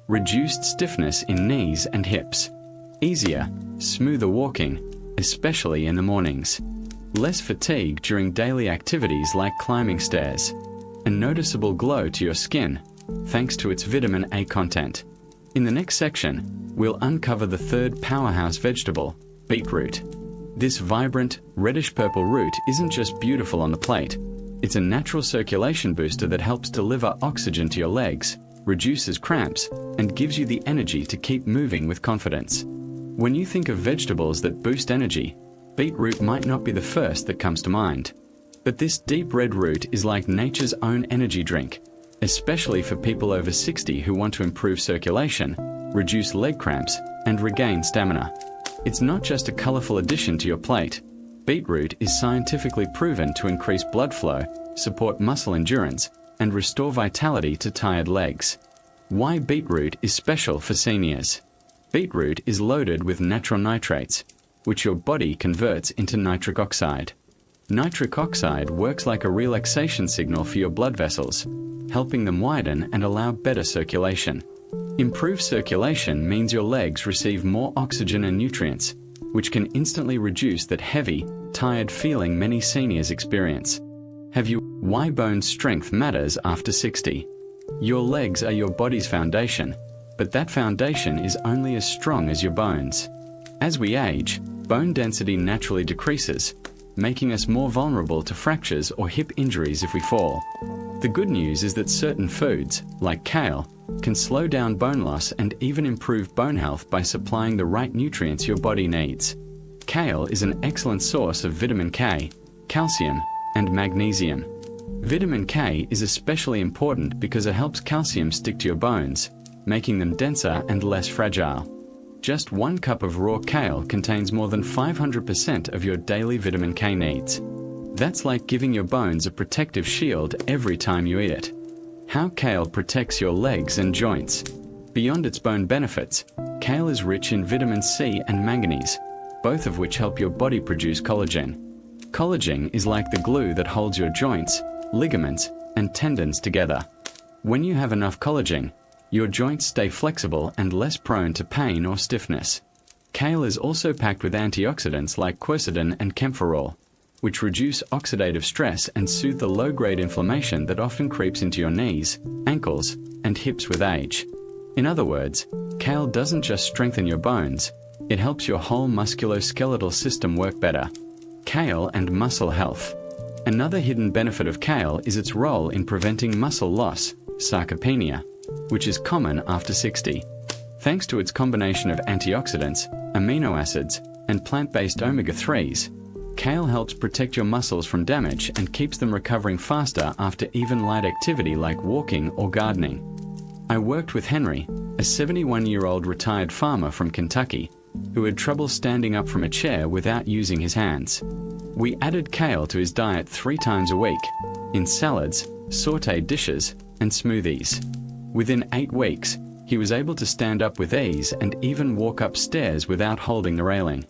Reduced stiffness in knees and hips. Easier, smoother walking, especially in the mornings. Less fatigue during daily activities like climbing stairs. A noticeable glow to your skin, thanks to its vitamin A content. In the next section, we'll uncover the third powerhouse vegetable, beetroot. This vibrant, reddish-purple root isn't just beautiful on the plate. It's a natural circulation booster that helps deliver oxygen to your legs, reduces cramps, and gives you the energy to keep moving with confidence. When you think of vegetables that boost energy, beetroot might not be the first that comes to mind. But this deep red root is like nature's own energy drink, especially for people over 60 who want to improve circulation, reduce leg cramps, and regain stamina. It's not just a colorful addition to your plate. Beetroot is scientifically proven to increase blood flow, support muscle endurance, and restore vitality to tired legs. Why beetroot is special for seniors. Beetroot is loaded with natural nitrates, which your body converts into nitric oxide. Nitric oxide works like a relaxation signal for your blood vessels, helping them widen and allow better circulation. Improved circulation means your legs receive more oxygen and nutrients, which can instantly reduce that heavy, tired feeling many seniors experience. Why bone strength matters after 60. Your legs are your body's foundation, but that foundation is only as strong as your bones. As we age, bone density naturally decreases, making us more vulnerable to fractures or hip injuries if we fall. The good news is that certain foods, like kale, can slow down bone loss and even improve bone health by supplying the right nutrients your body needs. Kale is an excellent source of vitamin K, calcium, and magnesium. Vitamin K is especially important because it helps calcium stick to your bones, making them denser and less fragile. Just 1 cup of raw kale contains more than 500% of your daily vitamin K needs. That's like giving your bones a protective shield every time you eat it. How kale protects your legs and joints. Beyond its bone benefits, kale is rich in vitamin C and manganese, both of which help your body produce collagen. Collagen is like the glue that holds your joints, ligaments, and tendons together. When you have enough collagen, your joints stay flexible and less prone to pain or stiffness. Kale is also packed with antioxidants like quercetin and camphorol, which reduce oxidative stress and soothe the low-grade inflammation that often creeps into your knees, ankles, and hips with age. In other words, kale doesn't just strengthen your bones, it helps your whole musculoskeletal system work better. Kale and muscle health. Another hidden benefit of kale is its role in preventing muscle loss, sarcopenia, which is common after 60. Thanks to its combination of antioxidants, amino acids, and plant-based omega-3s, kale helps protect your muscles from damage and keeps them recovering faster after even light activity like walking or gardening. I worked with Henry, a 71-year-old retired farmer from Kentucky, who had trouble standing up from a chair without using his hands. We added kale to his diet 3 times a week, in salads, sautéed dishes, and smoothies. Within 8 weeks, he was able to stand up with ease and even walk upstairs without holding the railing.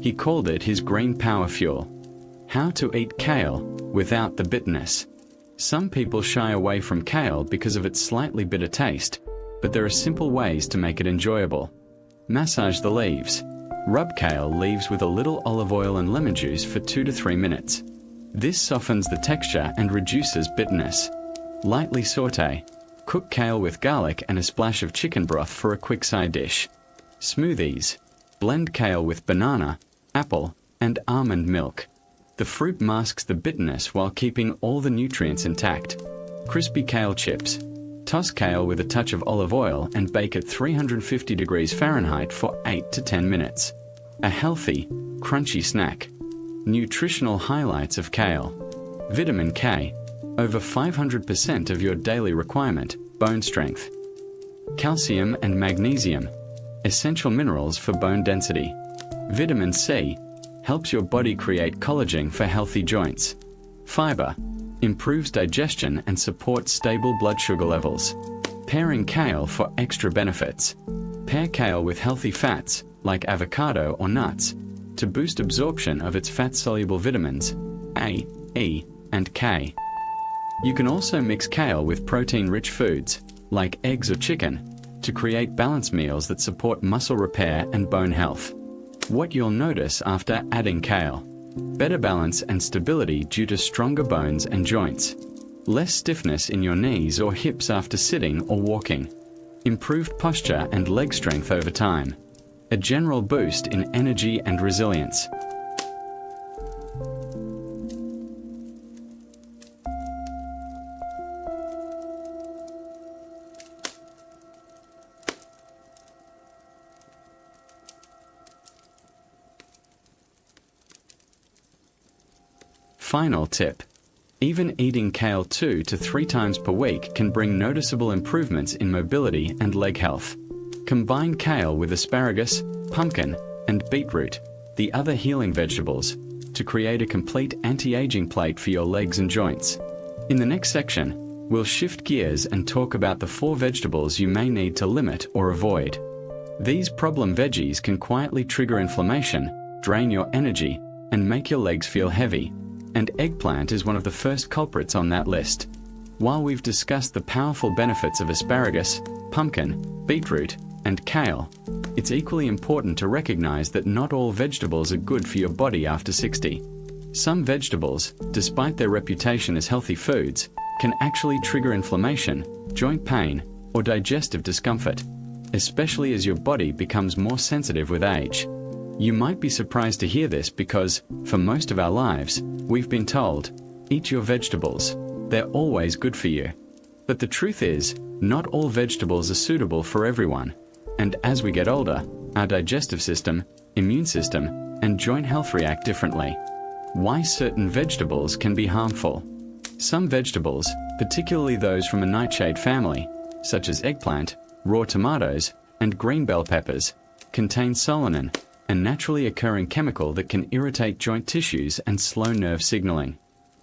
He called it his green power fuel. How to eat kale without the bitterness. Some people shy away from kale because of its slightly bitter taste, but there are simple ways to make it enjoyable. Massage the leaves. Rub kale leaves with a little olive oil and lemon juice for 2 to 3 minutes. This softens the texture and reduces bitterness. Lightly sauté. Cook kale with garlic and a splash of chicken broth for a quick side dish. Smoothies. Blend kale with banana, apple, and almond milk. The fruit masks the bitterness while keeping all the nutrients intact. Crispy kale chips. Toss kale with a touch of olive oil and bake at 350 degrees Fahrenheit for 8 to 10 minutes. A healthy, crunchy snack. Nutritional highlights of kale. Vitamin K, over 500% of your daily requirement, bone strength. Calcium and magnesium, essential minerals for bone density. Vitamin C, helps your body create collagen for healthy joints. Fiber, improves digestion and supports stable blood sugar levels. Pairing kale for extra benefits. Pair kale with healthy fats, like avocado or nuts, to boost absorption of its fat-soluble vitamins A, E, and K. You can also mix kale with protein-rich foods, like eggs or chicken, to create balanced meals that support muscle repair and bone health. What you'll notice after adding kale. Better balance and stability due to stronger bones and joints. Less stiffness in your knees or hips after sitting or walking. Improved posture and leg strength over time. A general boost in energy and resilience. Final tip. Even eating kale 2 to 3 times per week can bring noticeable improvements in mobility and leg health. Combine kale with asparagus, pumpkin, and beetroot, the other healing vegetables, to create a complete anti-aging plate for your legs and joints. In the next section, we'll shift gears and talk about the 4 vegetables you may need to limit or avoid. These problem veggies can quietly trigger inflammation, drain your energy, and make your legs feel heavy. And eggplant is one of the first culprits on that list. While we've discussed the powerful benefits of asparagus, pumpkin, beetroot, and kale, it's equally important to recognize that not all vegetables are good for your body after 60. Some vegetables, despite their reputation as healthy foods, can actually trigger inflammation, joint pain, or digestive discomfort, especially as your body becomes more sensitive with age. You might be surprised to hear this because, for most of our lives, we've been told, eat your vegetables, they're always good for you. But the truth is, not all vegetables are suitable for everyone. And as we get older, our digestive system, immune system, and joint health react differently. Why certain vegetables can be harmful. Some vegetables, particularly those from a nightshade family, such as eggplant, raw tomatoes, and green bell peppers, contain solanin, a naturally occurring chemical that can irritate joint tissues and slow nerve signaling.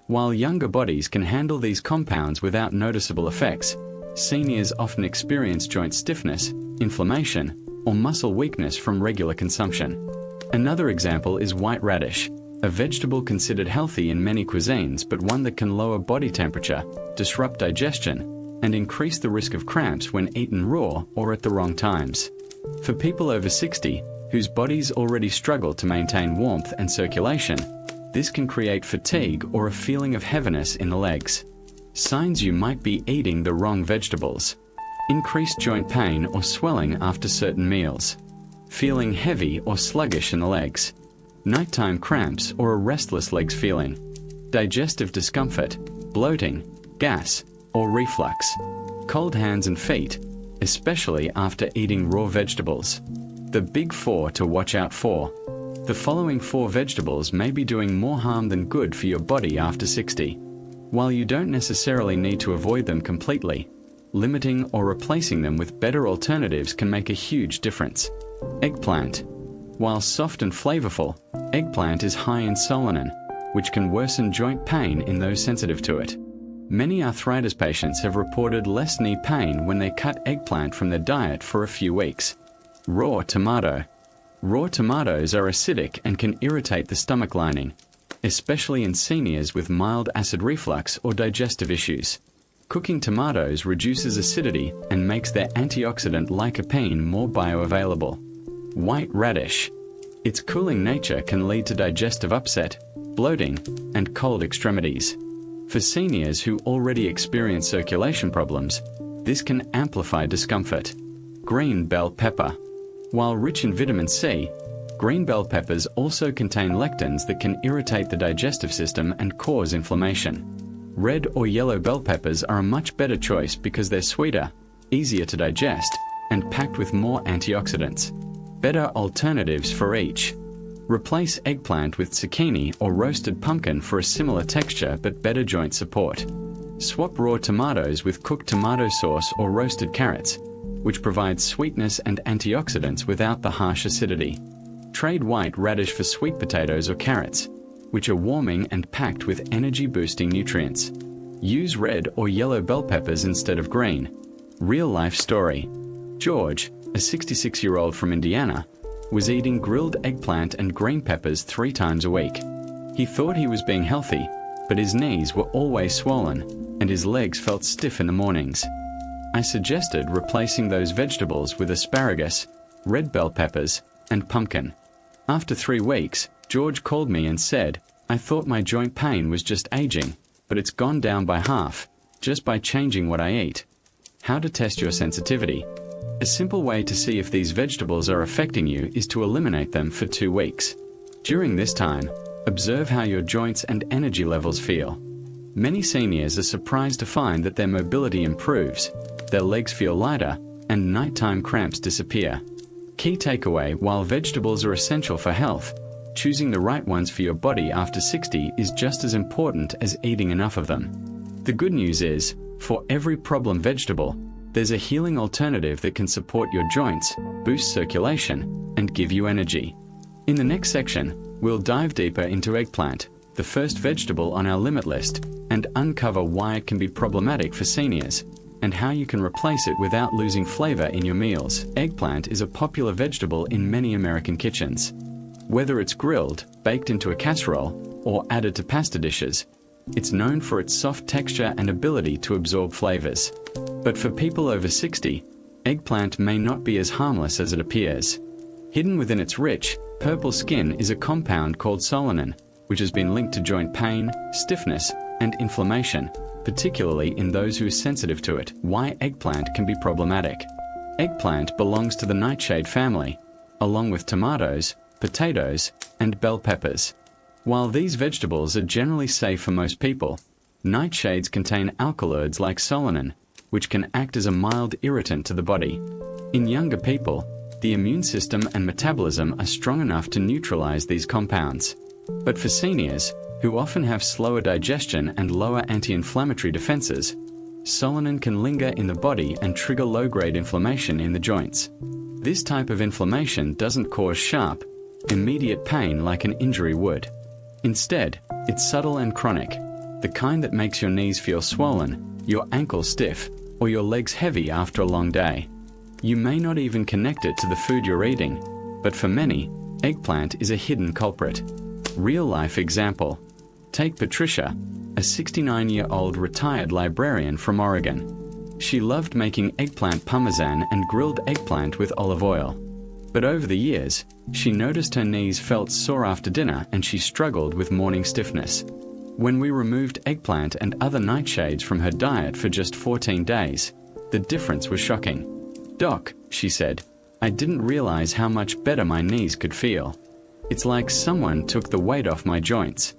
While younger bodies can handle these compounds without noticeable effects, seniors often experience joint stiffness, inflammation, or muscle weakness from regular consumption. Another example is white radish, a vegetable considered healthy in many cuisines but one that can lower body temperature, disrupt digestion, and increase the risk of cramps when eaten raw or at the wrong times. For people over 60, whose bodies already struggle to maintain warmth and circulation, this can create fatigue or a feeling of heaviness in the legs. Signs you might be eating the wrong vegetables. Increased joint pain or swelling after certain meals. Feeling heavy or sluggish in the legs. Nighttime cramps or a restless legs feeling. Digestive discomfort, bloating, gas, or reflux. Cold hands and feet, especially after eating raw vegetables. The big four to watch out for. The following 4 vegetables may be doing more harm than good for your body after 60. While you don't necessarily need to avoid them completely, limiting or replacing them with better alternatives can make a huge difference. Eggplant. While soft and flavorful, eggplant is high in solanin, which can worsen joint pain in those sensitive to it. Many arthritis patients have reported less knee pain when they cut eggplant from their diet for a few weeks. Raw tomato. Raw tomatoes are acidic and can irritate the stomach lining, especially in seniors with mild acid reflux or digestive issues. Cooking tomatoes reduces acidity and makes their antioxidant lycopene more bioavailable. White radish. Its cooling nature can lead to digestive upset, bloating, and cold extremities. For seniors who already experience circulation problems, this can amplify discomfort. Green bell pepper. While rich in vitamin C, green bell peppers also contain lectins that can irritate the digestive system and cause inflammation. Red or yellow bell peppers are a much better choice because they're sweeter, easier to digest, and packed with more antioxidants. Better alternatives for each. Replace eggplant with zucchini or roasted pumpkin for a similar texture but better joint support. Swap raw tomatoes with cooked tomato sauce or roasted carrots, which provides sweetness and antioxidants without the harsh acidity. Trade white radish for sweet potatoes or carrots, which are warming and packed with energy-boosting nutrients. Use red or yellow bell peppers instead of green. Real-life story. George, a 66-year-old from Indiana, was eating grilled eggplant and green peppers 3 times a week. He thought he was being healthy, but his knees were always swollen, and his legs felt stiff in the mornings. I suggested replacing those vegetables with asparagus, red bell peppers, and pumpkin. After 3 weeks, George called me and said, "I thought my joint pain was just aging, but it's gone down by half, just by changing what I eat." How to test your sensitivity. A simple way to see if these vegetables are affecting you is to eliminate them for 2 weeks. During this time, observe how your joints and energy levels feel. Many seniors are surprised to find that their mobility improves, their legs feel lighter, and nighttime cramps disappear. Key takeaway: while vegetables are essential for health, choosing the right ones for your body after 60 is just as important as eating enough of them. The good news is, for every problem vegetable, there's a healing alternative that can support your joints, boost circulation, and give you energy. In the next section, we'll dive deeper into eggplant, the first vegetable on our limit list, and uncover why it can be problematic for seniors, and how you can replace it without losing flavor in your meals. Eggplant is a popular vegetable in many American kitchens. Whether it's grilled, baked into a casserole, or added to pasta dishes, it's known for its soft texture and ability to absorb flavors. But for people over 60, eggplant may not be as harmless as it appears. Hidden within its rich, purple skin is a compound called solanin, which has been linked to joint pain, stiffness, and inflammation, particularly in those who are sensitive to it. Why eggplant can be problematic. Eggplant belongs to the nightshade family, along with tomatoes, potatoes, and bell peppers. While these vegetables are generally safe for most people, nightshades contain alkaloids like solanin, which can act as a mild irritant to the body. In younger people, the immune system and metabolism are strong enough to neutralize these compounds. But for seniors, who often have slower digestion and lower anti-inflammatory defenses, solanin can linger in the body and trigger low-grade inflammation in the joints. This type of inflammation doesn't cause sharp, immediate pain like an injury would. Instead, it's subtle and chronic, the kind that makes your knees feel swollen, your ankles stiff, or your legs heavy after a long day. You may not even connect it to the food you're eating, but for many, eggplant is a hidden culprit. Real-life example. Take Patricia, a 69-year-old retired librarian from Oregon. She loved making eggplant parmesan and grilled eggplant with olive oil. But over the years, she noticed her knees felt sore after dinner and she struggled with morning stiffness. When we removed eggplant and other nightshades from her diet for just 14 days, the difference was shocking. "Doc," she said, "I didn't realize how much better my knees could feel. It's like someone took the weight off my joints."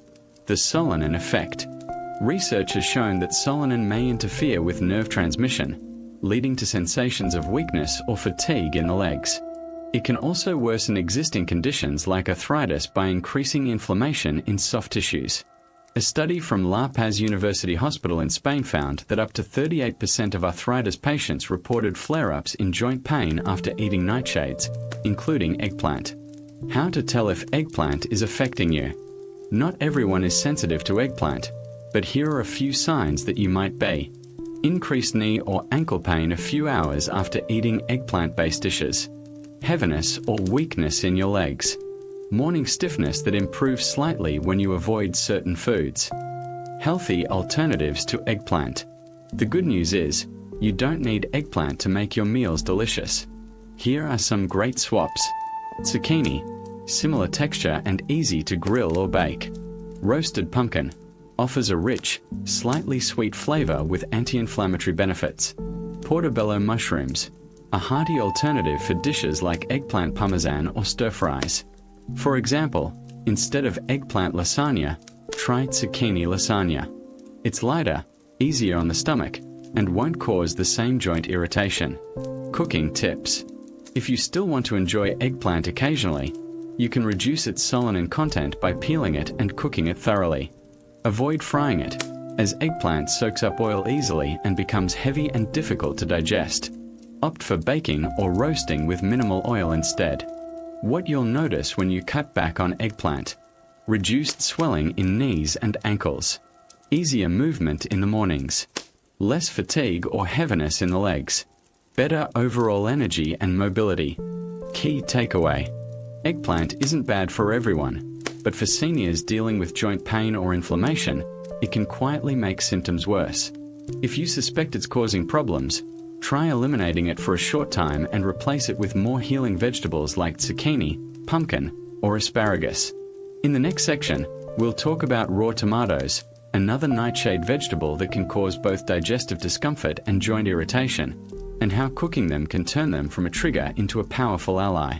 The solanin effect. Research has shown that solanin may interfere with nerve transmission, leading to sensations of weakness or fatigue in the legs. It can also worsen existing conditions like arthritis by increasing inflammation in soft tissues. A study from La Paz University Hospital in Spain found that up to 38% of arthritis patients reported flare-ups in joint pain after eating nightshades, including eggplant. How to tell if eggplant is affecting you. Not everyone is sensitive to eggplant, but here are a few signs that you might be. Increased knee or ankle pain a few hours after eating eggplant-based dishes. Heaviness or weakness in your legs. Morning stiffness that improves slightly when you avoid certain foods. Healthy alternatives to eggplant. The good news is, you don't need eggplant to make your meals delicious. Here are some great swaps. Zucchini, similar texture and easy to grill or bake. Roasted pumpkin, offers a rich, slightly sweet flavor with anti-inflammatory benefits. Portobello mushrooms, a hearty alternative for dishes like eggplant parmesan or stir-fries. For example, instead of eggplant lasagna, try zucchini lasagna. It's lighter, easier on the stomach, and won't cause the same joint irritation. Cooking tips. If you still want to enjoy eggplant occasionally, you can reduce its solanin content by peeling it and cooking it thoroughly. Avoid frying it, as eggplant soaks up oil easily and becomes heavy and difficult to digest. Opt for baking or roasting with minimal oil instead. What you'll notice when you cut back on eggplant. Reduced swelling in knees and ankles. Easier movement in the mornings. Less fatigue or heaviness in the legs. Better overall energy and mobility. Key takeaway. Eggplant isn't bad for everyone, but for seniors dealing with joint pain or inflammation, it can quietly make symptoms worse. If you suspect it's causing problems, try eliminating it for a short time and replace it with more healing vegetables like zucchini, pumpkin, or asparagus. In the next section, we'll talk about raw tomatoes, another nightshade vegetable that can cause both digestive discomfort and joint irritation, and how cooking them can turn them from a trigger into a powerful ally.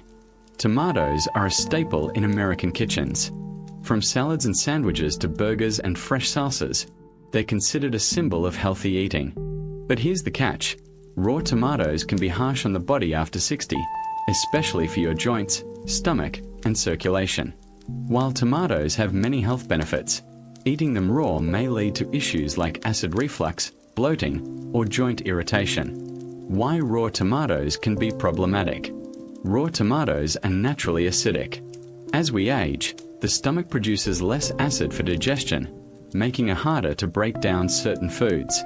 Tomatoes are a staple in American kitchens. From salads and sandwiches to burgers and fresh salsas, they're considered a symbol of healthy eating. But here's the catch. Raw tomatoes can be harsh on the body after 60, especially for your joints, stomach, and circulation. While tomatoes have many health benefits, eating them raw may lead to issues like acid reflux, bloating, or joint irritation. Why raw tomatoes can be problematic. Raw tomatoes are naturally acidic. As we age, the stomach produces less acid for digestion, making it harder to break down certain foods.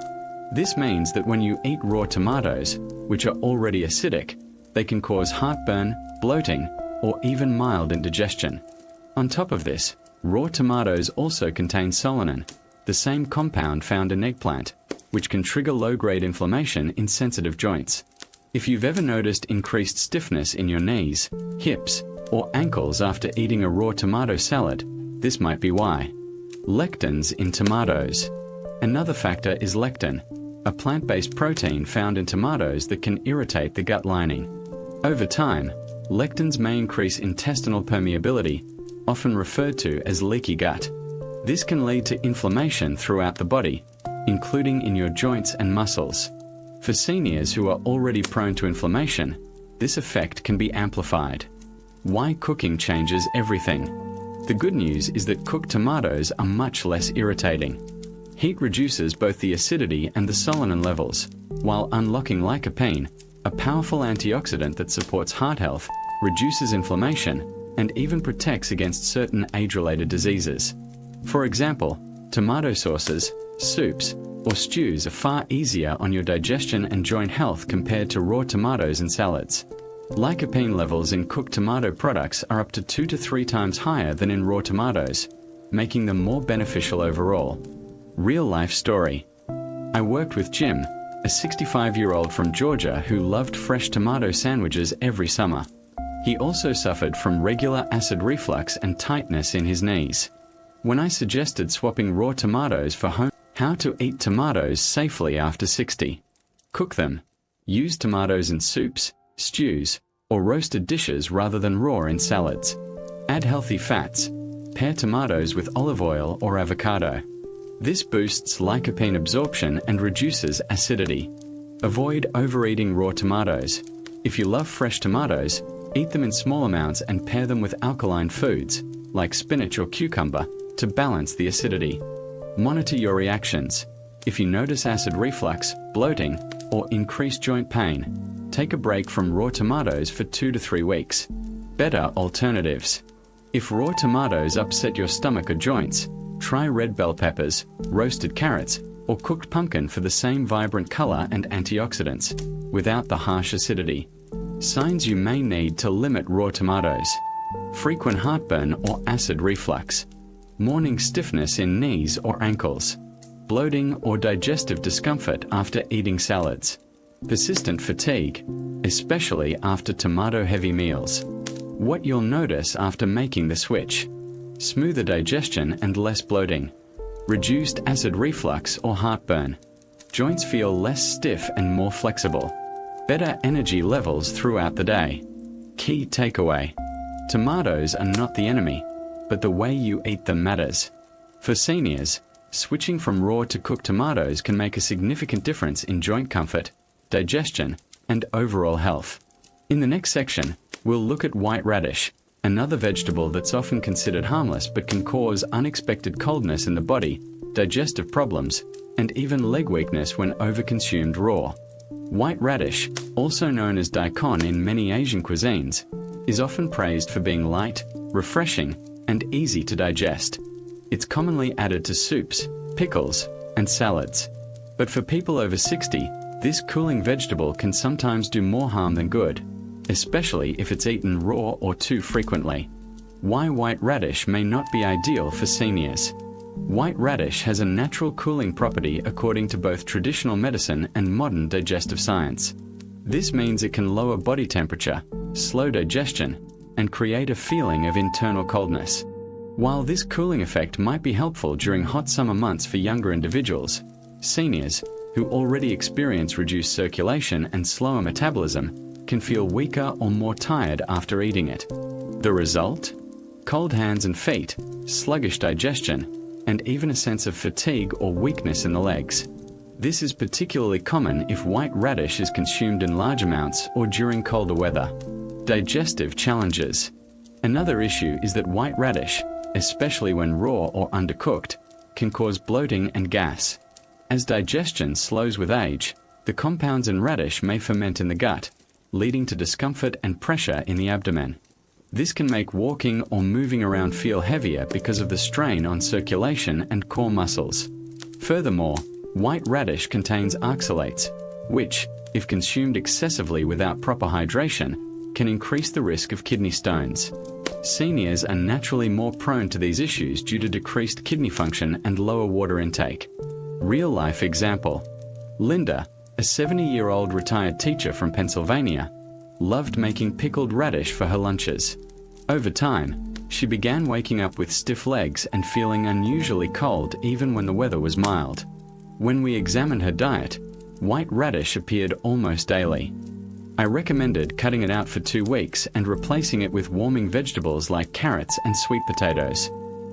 This means that when you eat raw tomatoes, which are already acidic, they can cause heartburn, bloating, or even mild indigestion. On top of this, raw tomatoes also contain solanin, the same compound found in eggplant, which can trigger low-grade inflammation in sensitive joints. If you've ever noticed increased stiffness in your knees, hips, or ankles after eating a raw tomato salad, this might be why. Lectins in tomatoes. Another factor is lectin, a plant-based protein found in tomatoes that can irritate the gut lining. Over time, Lectins may increase intestinal permeability, often referred to as leaky gut. This can lead to inflammation throughout the body, including in your joints and muscles. For seniors who are already prone to inflammation, this effect can be amplified. Why cooking changes everything. The good news is that cooked tomatoes are much less irritating. Heat reduces both the acidity and the solanin levels, while unlocking lycopene, a powerful antioxidant that supports heart health, reduces inflammation, and even protects against certain age-related diseases. For example, tomato sauces, soups, or stews are far easier on your digestion and joint health compared to raw tomatoes and salads. Lycopene levels in cooked tomato products are up to 2 to 3 times higher than in raw tomatoes, making them more beneficial overall. Real-life story. I worked with Jim, a 65-year-old from Georgia who loved fresh tomato sandwiches every summer. He also suffered from regular acid reflux and tightness in his knees. When I suggested swapping raw tomatoes for how to eat tomatoes safely after 60. Cook them. Use tomatoes in soups, stews, or roasted dishes rather than raw in salads. Add healthy fats. Pair tomatoes with olive oil or avocado. This boosts lycopene absorption and reduces acidity. Avoid overeating raw tomatoes. If you love fresh tomatoes, eat them in small amounts and pair them with alkaline foods, like spinach or cucumber, to balance the acidity. Monitor your reactions. If you notice acid reflux, bloating, or increased joint pain, take a break from raw tomatoes for 2 to 3 weeks. Better alternatives. If raw tomatoes upset your stomach or joints, try red bell peppers, roasted carrots, or cooked pumpkin for the same vibrant color and antioxidants, without the harsh acidity. Signs you may need to limit raw tomatoes. Frequent heartburn or acid reflux. Morning stiffness in knees or ankles. Bloating or digestive discomfort after eating salads. Persistent fatigue, especially after tomato-heavy meals. What you'll notice after making the switch. Smoother digestion and less bloating. Reduced acid reflux or heartburn. Joints feel less stiff and more flexible. Better energy levels throughout the day. Key takeaway. Tomatoes are not the enemy, but the way you eat them matters. For seniors, switching from raw to cooked tomatoes can make a significant difference in joint comfort, digestion, and overall health. In the next section, we'll look at white radish, another vegetable that's often considered harmless but can cause unexpected coldness in the body, digestive problems, and even leg weakness when overconsumed raw. White radish, also known as daikon in many Asian cuisines, is often praised for being light, refreshing, and easy to digest. It's commonly added to soups, pickles, and salads. But for people over 60, this cooling vegetable can sometimes do more harm than good, especially if it's eaten raw or too frequently. Why white radish may not be ideal for seniors. White radish has a natural cooling property according to both traditional medicine and modern digestive science. This means it can lower body temperature, slow digestion, and create a feeling of internal coldness. While this cooling effect might be helpful during hot summer months for younger individuals, seniors, who already experience reduced circulation and slower metabolism, can feel weaker or more tired after eating it. The result? Cold hands and feet, sluggish digestion, and even a sense of fatigue or weakness in the legs. This is particularly common if white radish is consumed in large amounts or during colder weather. Digestive challenges. Another issue is that white radish, especially when raw or undercooked, can cause bloating and gas. As digestion slows with age, the compounds in radish may ferment in the gut, leading to discomfort and pressure in the abdomen. This can make walking or moving around feel heavier because of the strain on circulation and core muscles. Furthermore, white radish contains oxalates, which, if consumed excessively without proper hydration, can increase the risk of kidney stones. Seniors are naturally more prone to these issues due to decreased kidney function and lower water intake. Real-life example. Linda, a 70-year-old retired teacher from Pennsylvania, loved making pickled radish for her lunches. Over time, she began waking up with stiff legs and feeling unusually cold even when the weather was mild. When we examined her diet, white radish appeared almost daily. I recommended cutting it out for 2 weeks and replacing it with warming vegetables like carrots and sweet potatoes.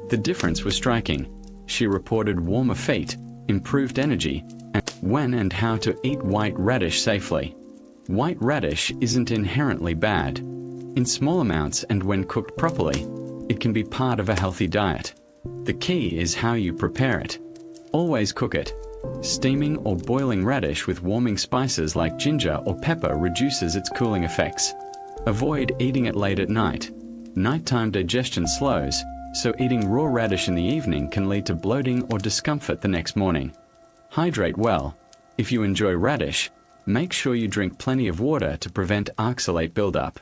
The difference was striking. She reported warmer feet, improved energy, and when and how to eat white radish safely. White radish isn't inherently bad. In small amounts and when cooked properly, it can be part of a healthy diet. The key is how you prepare it. Always cook it. Steaming or boiling radish with warming spices like ginger or pepper reduces its cooling effects. Avoid eating it late at night. Nighttime digestion slows, so eating raw radish in the evening can lead to bloating or discomfort the next morning. Hydrate well. If you enjoy radish, make sure you drink plenty of water to prevent oxalate buildup.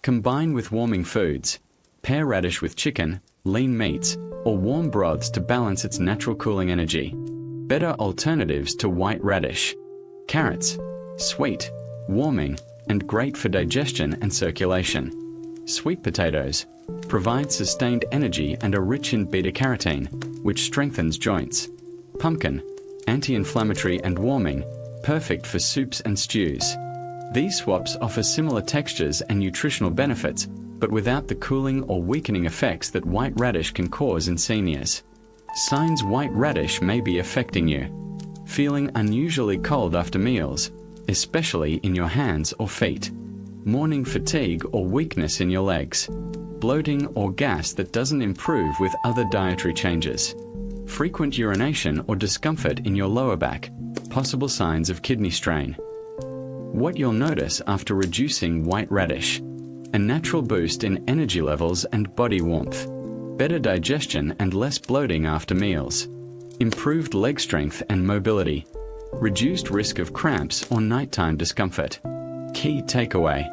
Combine with warming foods. Pair radish with chicken, lean meats, or warm broths to balance its natural cooling energy. Better alternatives to white radish. Carrots, sweet, warming, and great for digestion and circulation. Sweet potatoes provide sustained energy and are rich in beta-carotene, which strengthens joints. Pumpkin, anti-inflammatory and warming, perfect for soups and stews. These swaps offer similar textures and nutritional benefits, but without the cooling or weakening effects that white radish can cause in seniors. Signs white radish may be affecting you. Feeling unusually cold after meals, especially in your hands or feet. Morning fatigue or weakness in your legs. Bloating or gas that doesn't improve with other dietary changes. Frequent urination or discomfort in your lower back. Possible signs of kidney strain. What you'll notice after reducing white radish. A natural boost in energy levels and body warmth. Better digestion and less bloating after meals. Improved leg strength and mobility. Reduced risk of cramps or nighttime discomfort. Key takeaway.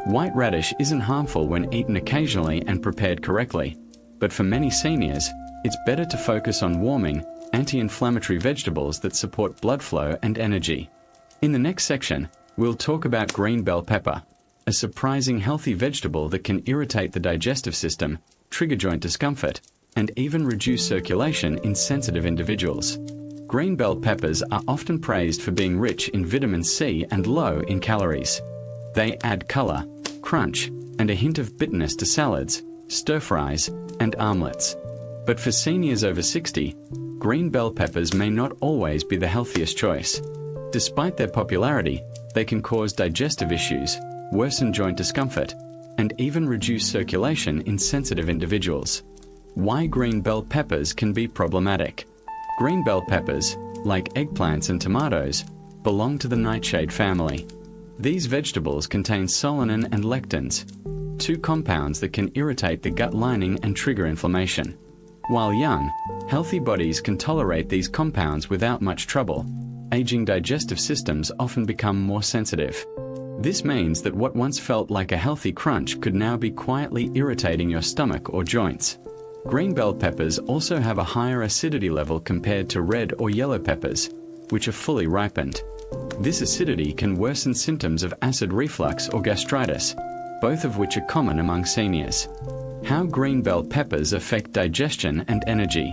White radish isn't harmful when eaten occasionally and prepared correctly, but for many seniors, it's better to focus on warming, anti-inflammatory vegetables that support blood flow and energy. In the next section, we'll talk about green bell pepper, a surprising healthy vegetable that can irritate the digestive system, trigger joint discomfort, and even reduce circulation in sensitive individuals. Green bell peppers are often praised for being rich in vitamin C and low in calories. They add color, crunch, and a hint of bitterness to salads, stir-fries, and omelets. But for seniors over 60, green bell peppers may not always be the healthiest choice. Despite their popularity, they can cause digestive issues, worsen joint discomfort, and even reduce circulation in sensitive individuals. Why green bell peppers can be problematic. Green bell peppers, like eggplants and tomatoes, belong to the nightshade family. These vegetables contain solanine and lectins, 2 compounds that can irritate the gut lining and trigger inflammation. While young, healthy bodies can tolerate these compounds without much trouble. Aging digestive systems often become more sensitive. This means that what once felt like a healthy crunch could now be quietly irritating your stomach or joints. Green bell peppers also have a higher acidity level compared to red or yellow peppers, which are fully ripened. This acidity can worsen symptoms of acid reflux or gastritis, both of which are common among seniors. How green bell peppers affect digestion and energy.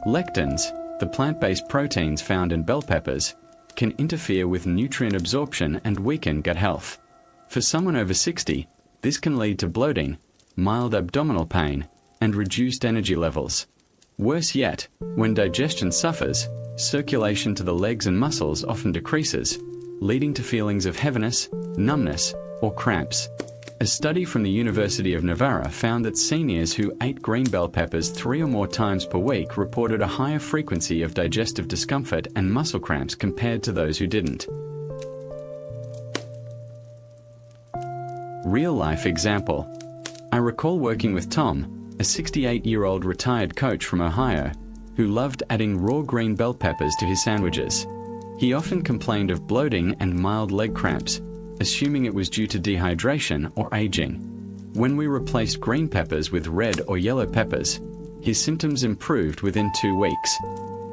Lectins, the plant-based proteins found in bell peppers, can interfere with nutrient absorption and weaken gut health. For someone over 60, this can lead to bloating, mild abdominal pain, and reduced energy levels. Worse yet, when digestion suffers, circulation to the legs and muscles often decreases, leading to feelings of heaviness, numbness, or cramps. A study from the University of Navarra found that seniors who ate green bell peppers 3 or more times per week reported a higher frequency of digestive discomfort and muscle cramps compared to those who didn't. Real-life example. I recall working with Tom, a 68-year-old retired coach from Ohio, who loved adding raw green bell peppers to his sandwiches. He often complained of bloating and mild leg cramps, assuming it was due to dehydration or aging. When we replaced green peppers with red or yellow peppers, his symptoms improved within 2 weeks.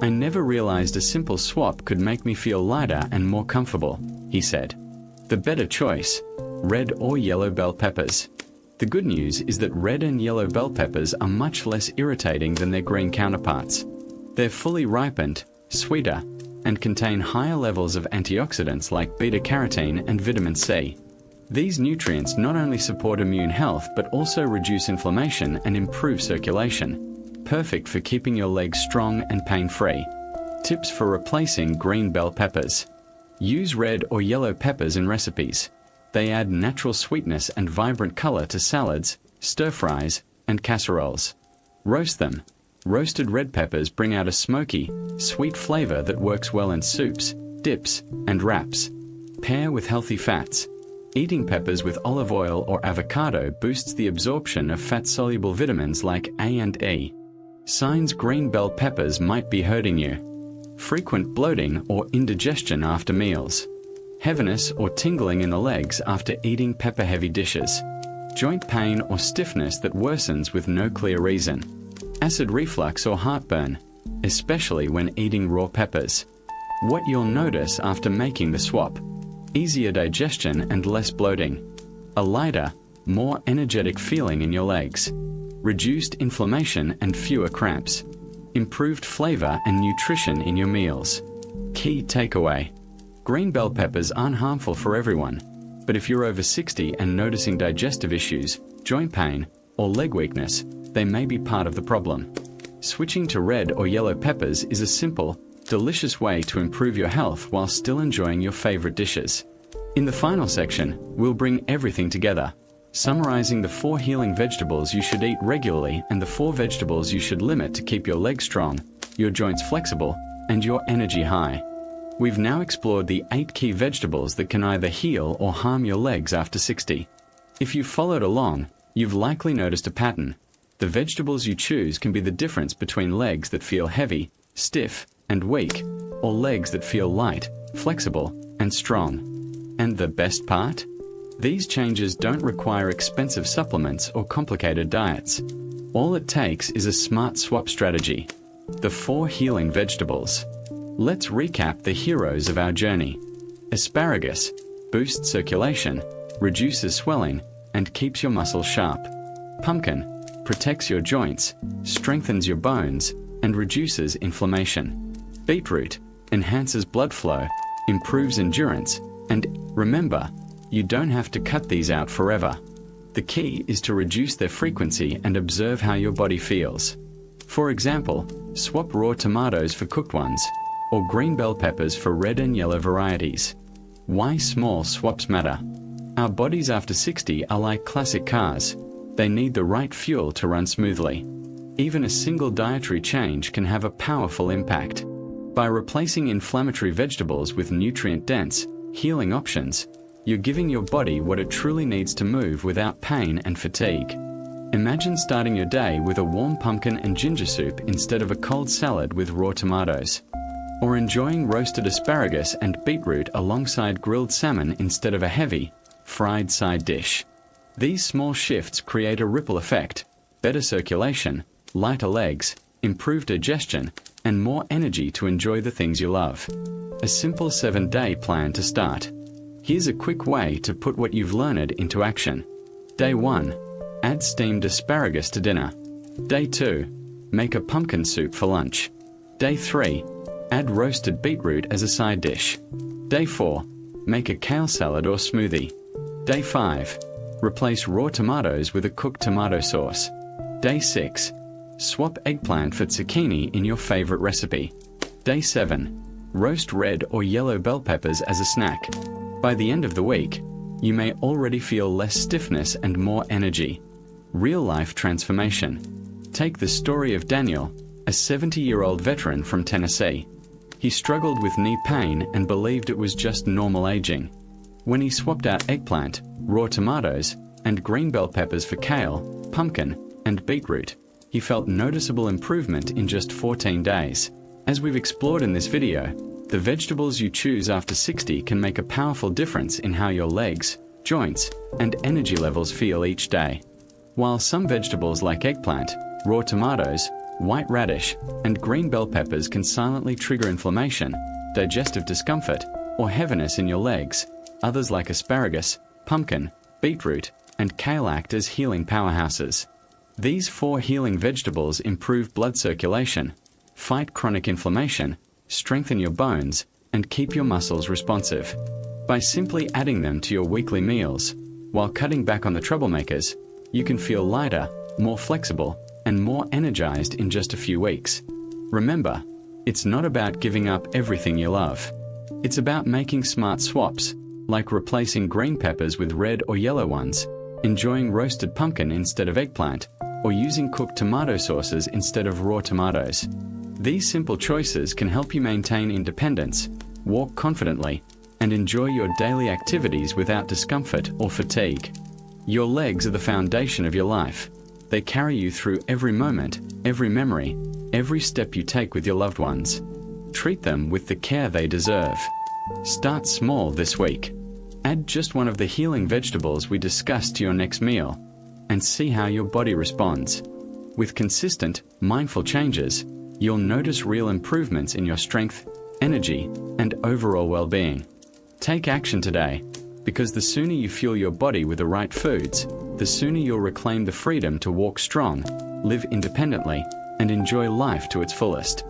I never realized a simple swap could make me feel lighter and more comfortable, he said. The better choice, red or yellow bell peppers. The good news is that red and yellow bell peppers are much less irritating than their green counterparts. They're fully ripened, sweeter, and contain higher levels of antioxidants like beta-carotene and vitamin C. These nutrients not only support immune health but also reduce inflammation and improve circulation. Perfect for keeping your legs strong and pain-free. Tips for replacing green bell peppers. Use red or yellow peppers in recipes. They add natural sweetness and vibrant color to salads, stir-fries, and casseroles. Roast them. Roasted red peppers bring out a smoky, sweet flavor that works well in soups, dips, and wraps. Pair with healthy fats. Eating peppers with olive oil or avocado boosts the absorption of fat-soluble vitamins like A and E. Signs green bell peppers might be hurting you. Frequent bloating or indigestion after meals. Heaviness or tingling in the legs after eating pepper-heavy dishes. Joint pain or stiffness that worsens with no clear reason. Acid reflux or heartburn, especially when eating raw peppers. What you'll notice after making the swap. Easier digestion and less bloating. A lighter, more energetic feeling in your legs. Reduced inflammation and fewer cramps. Improved flavor and nutrition in your meals. Key takeaway. Green bell peppers aren't harmful for everyone, but if you're over 60 and noticing digestive issues, joint pain, or leg weakness, they may be part of the problem. Switching to red or yellow peppers is a simple, delicious way to improve your health while still enjoying your favorite dishes. In the final section, we'll bring everything together, summarizing the 4 healing vegetables you should eat regularly and the 4 vegetables you should limit to keep your legs strong, your joints flexible, and your energy high. We've now explored the 8 key vegetables that can either heal or harm your legs after 60. If you've followed along, you've likely noticed a pattern. The vegetables you choose can be the difference between legs that feel heavy, stiff, and weak, or legs that feel light, flexible, and strong. And the best part? These changes don't require expensive supplements or complicated diets. All it takes is a smart swap strategy. The 4 healing vegetables. Let's recap the heroes of our journey. Asparagus boosts circulation, reduces swelling, and keeps your muscles sharp. Pumpkin protects your joints, strengthens your bones, and reduces inflammation. Beetroot enhances blood flow, improves endurance, and remember, you don't have to cut these out forever. The key is to reduce their frequency and observe how your body feels. For example, swap raw tomatoes for cooked ones, or green bell peppers for red and yellow varieties. Why small swaps matter. Our bodies after 60 are like classic cars. They need the right fuel to run smoothly. Even a single dietary change can have a powerful impact. By replacing inflammatory vegetables with nutrient-dense, healing options, you're giving your body what it truly needs to move without pain and fatigue. Imagine starting your day with a warm pumpkin and ginger soup instead of a cold salad with raw tomatoes. Or enjoying roasted asparagus and beetroot alongside grilled salmon instead of a heavy, fried side dish. These small shifts create a ripple effect: better circulation, lighter legs, improved digestion, and more energy to enjoy the things you love. A simple 7-day plan to start. Here's a quick way to put what you've learned into action. Day 1. Add steamed asparagus to dinner. Day 2. Make a pumpkin soup for lunch. Day 3. Add roasted beetroot as a side dish. Day 4. Make a kale salad or smoothie. Day 5. Replace raw tomatoes with a cooked tomato sauce. Day 6. Swap eggplant for zucchini in your favorite recipe. Day 7. Roast red or yellow bell peppers as a snack. By the end of the week, you may already feel less stiffness and more energy. Real-life transformation. Take the story of Daniel, a 70-year-old veteran from Tennessee. He struggled with knee pain and believed it was just normal aging. When he swapped out eggplant, raw tomatoes, and green bell peppers for kale, pumpkin, and beetroot, he felt noticeable improvement in just 14 days. As we've explored in this video, the vegetables you choose after 60 can make a powerful difference in how your legs, joints, and energy levels feel each day. While some vegetables like eggplant, raw tomatoes, white radish, and green bell peppers can silently trigger inflammation, digestive discomfort, or heaviness in your legs, others like asparagus, pumpkin, beetroot, and kale act as healing powerhouses. These 4 healing vegetables improve blood circulation, fight chronic inflammation, strengthen your bones, and keep your muscles responsive. By simply adding them to your weekly meals, While cutting back on the troublemakers, you can feel lighter, more flexible, and more energized in just a few weeks. Remember, it's not about giving up everything you love. It's about making smart swaps, like replacing green peppers with red or yellow ones, enjoying roasted pumpkin instead of eggplant, or using cooked tomato sauces instead of raw tomatoes. These simple choices can help you maintain independence, walk confidently, and enjoy your daily activities without discomfort or fatigue. Your legs are the foundation of your life. They carry you through every moment, every memory, every step you take with your loved ones. Treat them with the care they deserve. Start small this week. Add just one of the healing vegetables we discussed to your next meal, and see how your body responds. With consistent, mindful changes, you'll notice real improvements in your strength, energy, and overall well-being. Take action today, because the sooner you fuel your body with the right foods, the sooner you'll reclaim the freedom to walk strong, live independently, and enjoy life to its fullest.